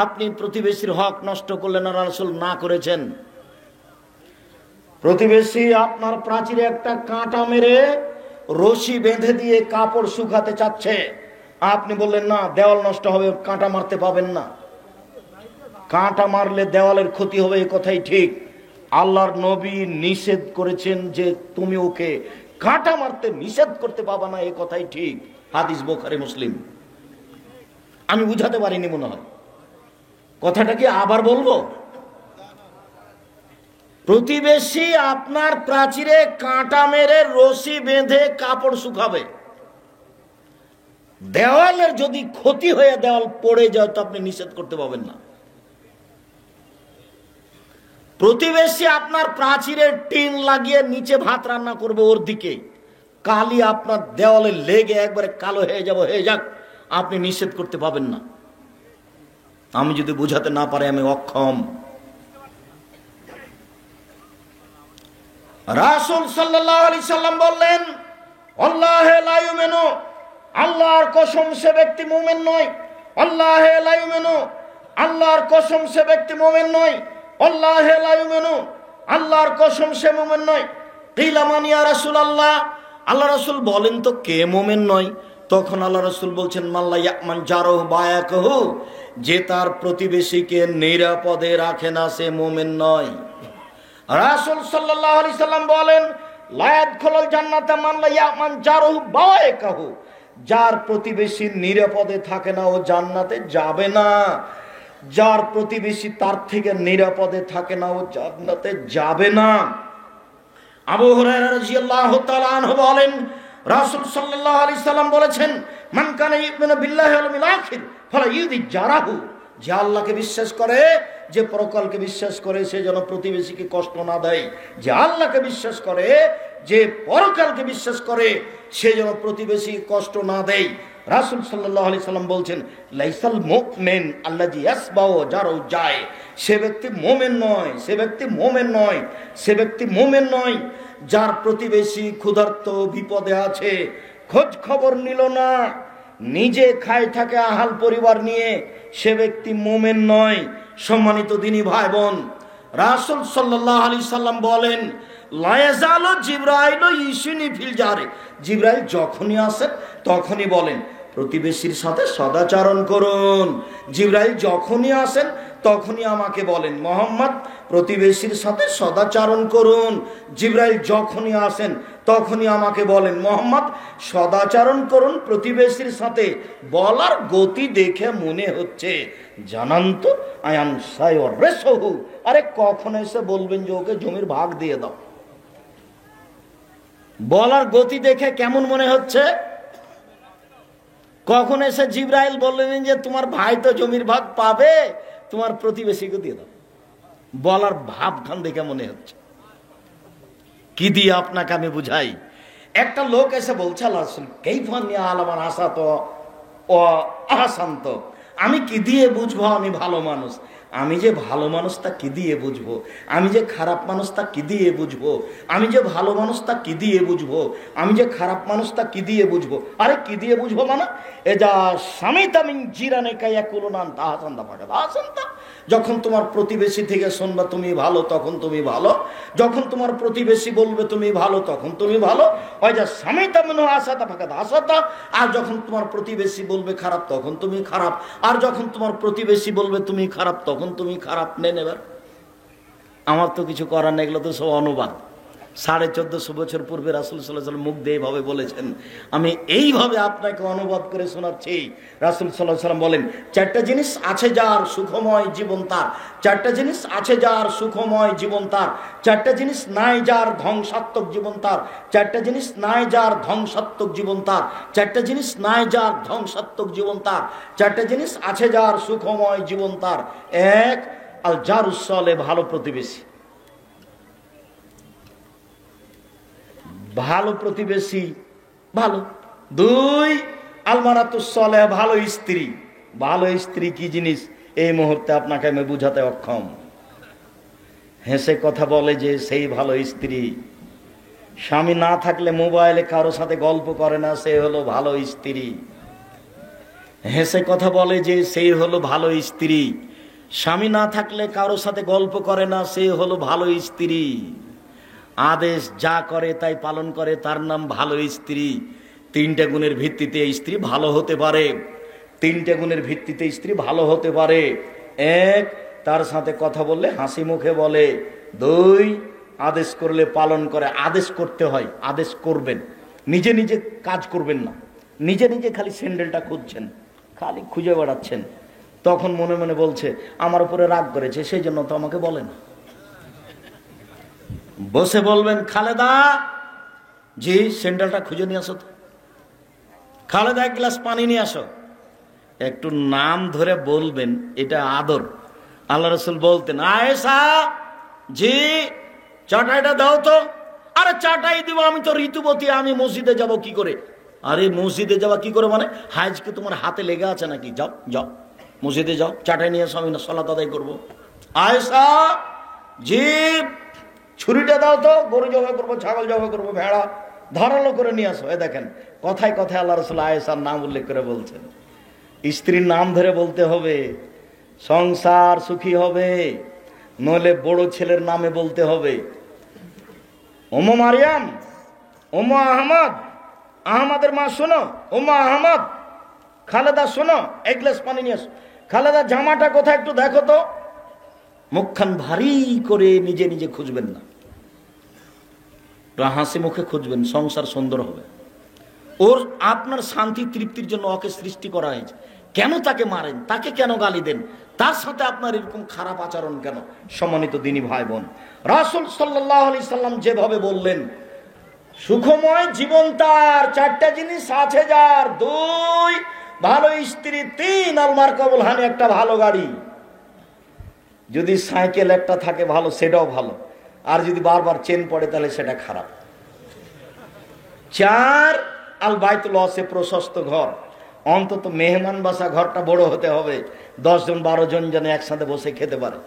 [SPEAKER 1] আপনি প্রতিবেশীর হক নষ্ট করলেন, আর রাসূল না করেছেন। প্রতিবেশী আপনার প্রাচীরে একটা কাঁটা মেরে রশি বেঁধে দিয়ে কাপড় শুকাতে চাচ্ছে, আপনি বললেন না, দেওয়াল নষ্ট হবে, কাঁটা মারতে পাবেন না। কাঁটা মারলে দেওয়ালের ক্ষতি হবে, এ কথাই ঠিক। আল্লাহর নবী নিষেধ করেছেন যে তুমি ওকে কাঁটা মারতে নিষেধ করতে পাবা না, এ কথাই ঠিক। হাদিস বুখারী মুসলিম। আমি বুঝাতে পারিনি মনে হয়। কথাটা কি আবার বলবো? প্রতিবেশী আপনার প্রাচীরে কাঁটা মেরে রশি বেঁধে কাপড় শুকাবে। দেওয়ালের যদি ক্ষতি হয়ে দেওয়াল পড়ে যায়, তো আপনি নিষেধ করতে পারবেন না। প্রতিবেশী আপনার প্রাচীরের টিন লাগিয়ে নিচে ভাত রান্না করবে, ওর দিকে কালি আপনার দেওয়ালে লেগে একবারে কালো হয়ে যাক, আপনি নিষেধ করতে পাবেন না। আমি যদি বুঝাতে না পারি, আমি অক্ষম। রাসূল সাল্লাল্লাহু আলাইহি সাল্লাম বললেন, আল্লাহে লা ইউমিনু, আল্লাহর কসম সে ব্যক্তি মুমিন নয়। আল্লাহে লা ইউমিনু, আল্লাহর কসম সে ব্যক্তি মুমিন নয়। আল্লাহে লা ইউমিনু, আল্লাহর কসম সে মুমিন নয়। কিলা মান ইয়া রাসূলুল্লাহ, আল্লাহ রাসূল বলেন তো কে মুমিন নয়? তখন আল্লাহ রাসূল বলছেন, মাল্লা ইয়ামান জারহু বায়াকহু, যে তার প্রতিবেশীকে নিরাপদে রাখে না, সে মুমিন নয়। রাসূল সাল্লাল্লাহু আলাইহি সাল্লাম বলেন, লা ইয়াদখুলুল জান্নাতা মান লা ইয়ামান জারহু বাওয়াইকাহু, যার প্রতিবেশী নিরাপদে থাকে না ও জান্নাতে যাবে না। যার প্রতিবেশী তার থেকে নিরাপদে থাকে না ও জান্নাতে যাবে না। আবু হুরায়রা রাদিয়াল্লাহু তাআলা আনহু বলেন, রাসূল সাল্লাল্লাহু আলাইহি সাল্লাম বলেছেন, মান কানা ইউমিনু বিল্লাহি ওয়াল ইয়াউমিল আখির ফালা ইউযি জারাহু, যে আল্লাহকে বিশ্বাস করে, যে পরকালকে বিশ্বাস করে, সে যেন প্রতিবেশীকে কষ্ট না দেয়। যে আল্লাহকে বিশ্বাস করে, যে পরকালকে বিশ্বাস করে, সে যেন প্রতিবেশীকে কষ্ট না দেয়। রাসূল সাল্লাল্লাহু আলাইহি সাল্লাম বলছেন, লাইসাল মুমিন আল্লাযী ইয়াসবাউ জারু যায়, সে ব্যক্তি মুমিন নয়, সে ব্যক্তি মুমিন নয়, সে ব্যক্তি মুমিন নয় যার প্রতিবেশী ক্ষুধার্ত বিপদে আছে, খোঁজ খবর নিল না, নিজে খায় থাকে আহাল পরিবার নিয়ে, সে ব্যক্তি মুমিন নয়। সম্মানিত দিনী ভাই বোন, রাসূল সাল্লাল্লাহু আলাইহি সাল্লাম বলেন, লা ইয়াজালু জিবরাইল ইউসিনি ফিল জারি, জিবরাইল যখনই আসেন তখনই বলেন প্রতিবেশীর সাথে সদাচরণ করুন। জিবরাইল যখনই আসেন তখনই আমাকে বলেন, মুহাম্মদ প্রতিবেশীর সাথে সদাচরণ করুন। জিবরাইল যখনই আসেন তখনই আমাকে বলেন, মুহাম্মদ সদাচরণ করুন প্রতিবেশীর সাথে। বলার গতি দেখে মনে হচ্ছে জানান্ত আয়ান সায়র রেসহু, আরে কখন এসে বলবেন যে ওকে জমির ভাগ দিয়ে দাও। বলার গতি দেখে কেমন মনে হচ্ছে? কখন এসে জিবরাইল বললেন যে তোমার ভাই তো জমির ভাগ পাবে, তোমার প্রতিবেশীকে দিয়ে দাও। বলার ভাবখান দেখে মনে হচ্ছে। কি দিয়ে আপনাকে আমি বুঝাই? একটা লোক এসে বলছে, আল্লাহ রাসূল কাইফানি আলামান আসাত ও আহসান্ত, আমি কি দিয়ে বুঝবো আমি ভালো মানুষ? আমি যে ভালো মানুষ তা কি দিয়ে বুঝবো? আমি যে খারাপ মানুষ তা কি দিয়ে বুঝবো? আমি যে ভালো মানুষ তা কি দিয়ে বুঝবো? আমি যে খারাপ মানুষ তা কি দিয়ে বুঝবো? আরে কি দিয়ে বুঝবো মানে, এ যা সামিতা মিন জিরানে কায়াকুলুনান তাহাসান্তা ফাকা তাহাসান্তা, যখন তোমার প্রতিবেশী থেকে শুনবা তুমি ভালো তখন তুমি ভালো, যখন তোমার প্রতিবেশী বলবে তুমি ভালো তখন তুমি ভালো। ওই যা সামিতা মিনহু আসাতা ফাকা তাহাসাতা, আর যখন তোমার প্রতিবেশী বলবে খারাপ তখন তুমি খারাপ, আর যখন তোমার প্রতিবেশী বলবে তুমি খারাপ তখন তুমি খারাপ। নেন এবার, আমার তো কিছু করার নেই, এগুলো তো সব অনুবাদ। 1450 বছর পূর্বে রাসূল সাল্লাল্লাহু আলাইহি ওয়াসাল্লাম মুখ দিয়ে এইভাবে বলেছেন, আমি এইভাবে আপনাকে অনুবাদ করে শোনাচ্ছি। রাসূল সাল্লাল্লাহু আলাইহি ওয়াসাল্লাম বলেন, চারটা জিনিস আছে যার সুখময় জীবন তার, চারটা জিনিস আছে যার সুখময় জীবন তার, চারটা জিনিস নাই যার ধ্বংসাত্মক জীবন তার, চারটা জিনিস নাই যার ধ্বংসাত্মক জীবন তার, চারটা জিনিস নাই যার ধ্বংসাত্মক জীবন তার, চারটা জিনিস আছে যার সুখময় জীবন তার। এক, আল জারুস সালেহ, ভালো প্রতিবেশী। ভালো প্রতিবেশী ভালো। দুই, আলমারাতুস সালেহ, ভালো স্ত্রী। ভালো স্ত্রী কি জিনিস এই মুহূর্তে আপনাকে আমি বুঝাতে অক্ষম। হেসে কথা বলে যে সেই ভালো স্ত্রী। স্বামী না থাকলে মোবাইলে কারোর সাথে গল্প করে না, সে হলো ভালো স্ত্রী। হেসে কথা বলে যে সেই হলো ভালো স্ত্রী। স্বামী না থাকলে কারোর সাথে গল্প করে না, সে হলো ভালো স্ত্রী। আদেশ যা করে তাই পালন করে, তার নাম ভালো স্ত্রী। তিনটা গুণের ভিত্তিতে স্ত্রী ভালো হতে পারে। তিনটা গুণের ভিত্তিতে স্ত্রী ভালো হতে পারে। এক, তার সাথে কথা বললে হাসি মুখে বলে। দুই, আদেশ করলে পালন করে। আদেশ করতে হয়, আদেশ করবেন, নিজে নিজে কাজ করবেন না। নিজে নিজে খালি স্যান্ডেলটা খুঁজছেন, খালি খুঁজে বেড়াচ্ছেন, তখন মনে মনে বলছে আমার উপরে রাগ করেছে, সেই জন্য তো আমাকে বলে না। বসে বলবেন, খালেদা জি স্যান্ডেলটা খুঁজে নিয়ে আসো তো। খালেদা এক গ্লাস পানি নিয়ে আসো। একটু নাম ধরে বলবেন, এটা আদর। আল্লাহ রাসূল বলতেন, আয়েশা জি চাটাইটা দাও তো। আরে চাটাই দিব, আমি তো ঋতুবতী, আমি মসজিদে যাব কি করে? আরে মসজিদে যাওয়া কি করে মানে, হাজ কি তোমার হাতে লেগে আছে নাকি? যাও যাও মসজিদে যাও, চাটাই নিয়ে আসো, আমি না সালাত আদায় করবো। আয়েশা জি ছুরিটা দাও তো, গরু জবাই করবো, ছাগল জবাই করবো, ভেড়া ধারালো করে নিয়ে আসো। দেখেন কথায় কথায় আল্লাহ রাসূল আয়েশার নাম উল্লেখ করে বলছেন। স্ত্রীর নাম ধরে বলতে হবে, সংসার সুখী হবে। নইলে বড় ছেলের নামে বলতে হবে, ওমা মারিয়াম, ওমা আহমদ, আহমদের মা শোনো, ওমা আহমদ, খালেদা শোনো, এক গ্লাস পানি নিয়ে আসো। খালেদা জামাটা কোথায় একটু দেখো তো। মুখখান ভারী করে নিজে নিজে খুঁজবেন না, হাসি মুখে খুঁজবেন, সংসার সুন্দর হবে। ওর আপনার শান্তি তৃপ্তির জন্য ওকে সৃষ্টি করা হয়েছে। কেন তাকে মারেন, তাকে কেন গালি দেন, তার সাথে আপনার এরকম খারাপ আচরণ কেন? সম্মানিত দিনী ভাই বোন, রাসূল সাল্লাল্লাহু আলাইহি সাল্লাম যেভাবে বললেন, সুখময় জীবন তার চারটা জিনিস আছে যার, 2 ভালো স্ত্রী, 3 আলমার কবুল হানি একটা ভালো গাড়ি। যদি সাইকেল একটা থাকে ভালো, সেটাও ভালো, আর যদি বারবার চেন পড়ে তাহলে সেটা খারাপ। 4 আল বাইতুল ওয়াসে প্রশস্ত ঘর, অন্তত মেহমান বাসা ঘরটা বড় হতে হবে, 10 জন 12 জন যেন একসাথে বসে খেতে পারে।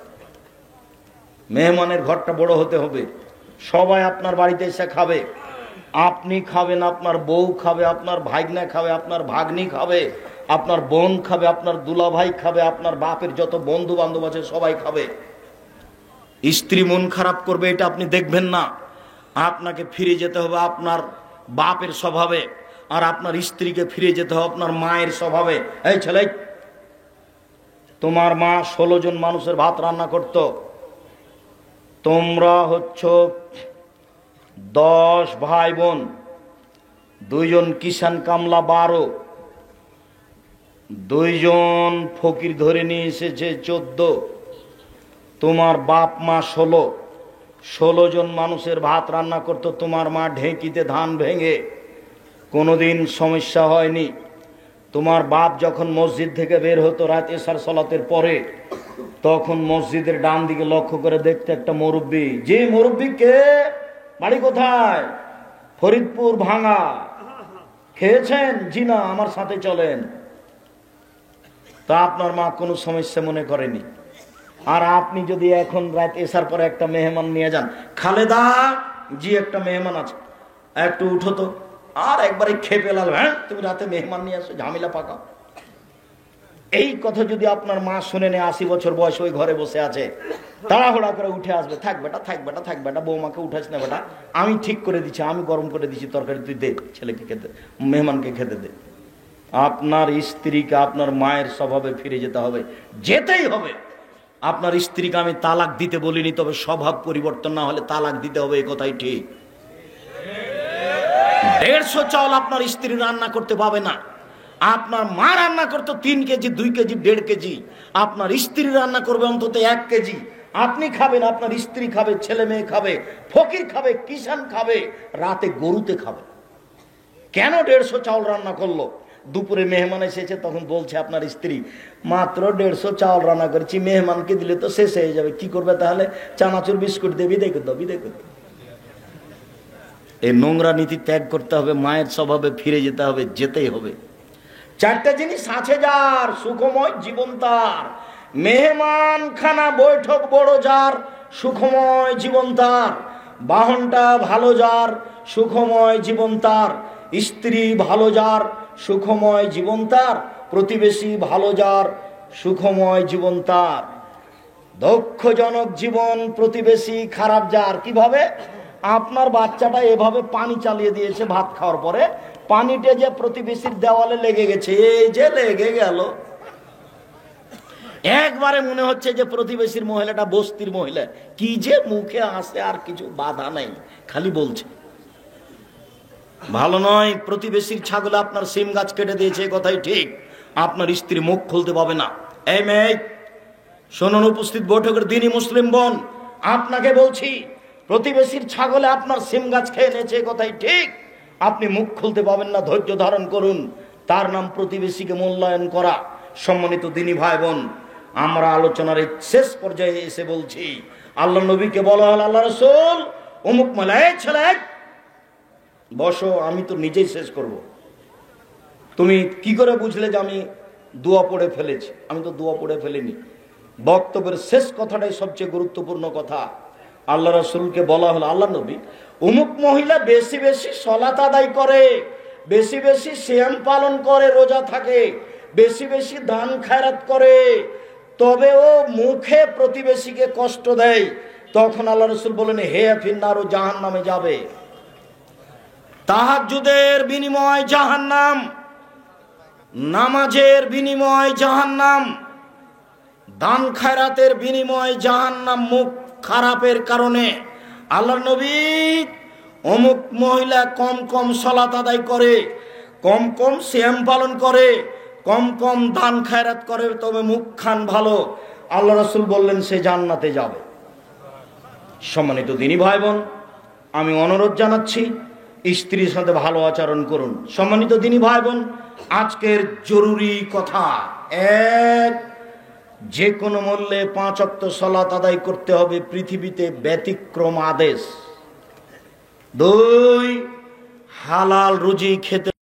[SPEAKER 1] মেহমানের ঘরটা বড় হতে হবে, সবাই আপনার বাড়িতে এসে খাবে, আপনি খাবেন, আপনার বউ খাবে, আপনার ভাইগনা খাবে, আপনার ভাগ্নি খাবে, আপনার বোন খাবে, আপনার দুলাভাই খাবে, আপনার বাপের যত বন্ধু বান্ধব আছে সবাই খাবে। স্ত্রী মন খারাপ করবে এটা আপনি দেখবেন না, আপনাকে ফিরে যেতে হবে আপনার বাপের স্বভাবে, আর আপনার স্ত্রীকে ফিরে যেতে হবে আপনার মায়ের স্বভাবে। এই ছেলে, তোমার মা 16 জন মানুষের ভাত রান্না করত, তোমরা হচ্ছ 10 ভাই বোন, 2 জন কিষান কামলা 12, 2 জন ফকির ধরে নিয়ে এসেছে 14, তোমার বাপ মা 16 জন মানুষের ভাত রান্না করতো, তোমার মা ঢেঁকিতে ধান ভেঙে, কোনোদিন সমস্যা হয়নি। তোমার বাপ যখন মসজিদ থেকে বের হতো রাত এশার সালাতের পরে, তখন মসজিদের ডান দিকে লক্ষ্য করে দেখতে একটা মুরব্বী, যে মুরব্বী কে, বাড়ি কোথায়, ফরিদপুর ভাঙা, খেয়েছেন, জি না, আমার সাথে চলেন। তা আপনার মা কোনো সমস্যা মনে করেনি। আর আপনি যদি এখন রাত এসার পরে একটা মেহমান নিয়ে যান, খালেদা জি একটা মেহমান আছে, একটু উঠো তো, আর একবারে খেপে লাল, হ্যাঁ তুমি রাতে মেহমান নিয়ে আসো, ঝামেলা পাকাও। এই কথা যদি আপনার মা শুনে নেয়, 80 বছর বয়স, ওই ঘরে বসে আছে, তাড়াহুড়া করে উঠে আসবে, থাক বেটা, থাক বেটা, থাক বেটা, বৌমাকে উঠাস না বেটা, আমি ঠিক করে দিচ্ছি, আমি গরম করে দিচ্ছি তরকারি, তুই দে ছেলেকে খেতে, মেহমানকে খেতে দে। আপনার স্ত্রীকে আপনার মায়ের স্বভাবে ফিরে যেতে হবে, যেতেই হবে। আপনার স্ত্রীকে আমি তালাক দিতে বলিনি, তবে স্বভাব পরিবর্তন না হলে তালাক দিতে হবে, এই কথাই ঠিক। 150 চাউল আপনার স্ত্রী রান্না করতে পাবে না, আপনার মা রান্না করতো 3 কেজি, 2 কেজি, 1.5 কেজি, আপনার স্ত্রী রান্না করবে অন্তত 1 কেজি। আপনি খাবেন, আপনার স্ত্রী খাবে, ছেলে মেয়ে খাবে, ফকির খাবে, কিষান খাবে, রাতে গরুতে খাবে। কেন 150 চাউল রান্না করলো? দুপুরে মেহমান এসেছে, তখন বলছে আপনার স্ত্রী, মাত্র 150 চাউল রান্না করেছি, মেহমানকে দিলে তো শেষ হয়ে যাবে, কি করবে তাহলে, চানাচুর বিস্কুট দিয়ে বিদায় করে দাও, বিদায় করে দাও। এই নোংরা নীতি ত্যাগ করতে হবে, মায়ের স্বভাবে ফিরে যেতে হবে, যেতেই হবে। 4টা জিনিস আছে যার, সুখময় জীবন তার, মেহমান খানা বৈঠক বড় যার, সুখময় জীবন তার, বাহনটা ভালো যার, সুখময় জীবন তার, স্ত্রী ভালো যার, সুখময় জীবন তার, প্রতিবেশী ভালো যার, সুখময় জীবন তার, দক্ষজনক জীবন, প্রতিবেশী খারাপ যার। কিভাবে? আপনার বাচ্চাটা এভাবে পানি চালিয়ে দিয়েছে ভাত খাওয়ার পরে, পানিটা যে প্রতিবেশীর দেওয়ালে লেগে গেছে, এই যে লেগে গেল, একবারে মনে হচ্ছে যে প্রতিবেশীর মহিলাটা বস্তির মহিলা, কি যে মুখে আসে, আর কিছু বাধা নাই, খালি বলছে। ভালো নয়। প্রতিবেশীর ছাগলে আপনার সিম গাছ কেটে দিয়েছে, কথাই ঠিক, আপনার স্ত্রী মুখ খুলতে পাবে না। এই মেয়ে শুনুন, উপস্থিত বৈঠকের দিনই মুসলিম বোন, আপনাকে বলছি, প্রতিবেশীর ছাগলে আপনার সিম গাছ খেয়ে নিয়েছে, কথাই ঠিক, আপনি মুখ খুলতে পাবেন না, ধৈর্য ধারণ করুন, তার নাম প্রতিবেশীকে মূল্যায়ন করা। সম্মানিত দিনী ভাই বোন, আমরা আলোচনার এই শেষ পর্যায়ে এসে বলছি, আল্লাহ নবীকে বলা হল, আল্লাহ রাসূল অমুক মেলায় ছেলে বসো, আমি তো নিজেই শেষ করব। তুমি কি করে বুঝলে যে আমি দোয়া পড়ে ফেলেছি? আমি তো দোয়া পড়ে ফেলিনি। বক্তব্যের শেষ কথাটাই সবচেয়ে গুরুত্বপূর্ণ কথা। আল্লাহ রাসূলকে বলা হলো, আল্লাহ নবী অমুক মহিলা বেশি বেশি সালাত আদায় করে, বেশি বেশি সিয়াম পালন করে, রোজা থাকে, বেশি বেশি দান খায়রাত করে, তবে ও মুখে প্রতিবেশীকে কষ্ট দেয়। তখন আল্লাহ রাসূল বলেন, হে ফিন্নার, ও জাহান্নামে যাবে। তাহাজ্জুদের বিনিময় জাহান্নাম, নামাজের বিনিময় জাহান্নাম, দান খায়রাতের বিনিময় জাহান্নাম, মুখ খারাপের কারণে। আল্লাহর নবী অমুক মহিলা কম কম সালাত আদায় করে, কম কম সিয়াম পালন করে, কম কম দান খায়রাত করে, তবে মুখখান ভালো, আল্লাহ রাসূল বললেন সে জান্নাতে যাবে। সম্মানিত দিনী ভাই বোন, আমি অনুরোধ জানাচ্ছি স্ত্রীর সাথে ভালো আচরণ করুন। সম্মানিত দিনী ভাই বোন, আজকের জরুরি কথা, এক, যে কোনো মূল্যে 5 ওয়াক্ত সালাত আদায় করতে হবে, পৃথিবীতে ব্যতিক্রম আদেশ। 2, হালাল রুজি খেতে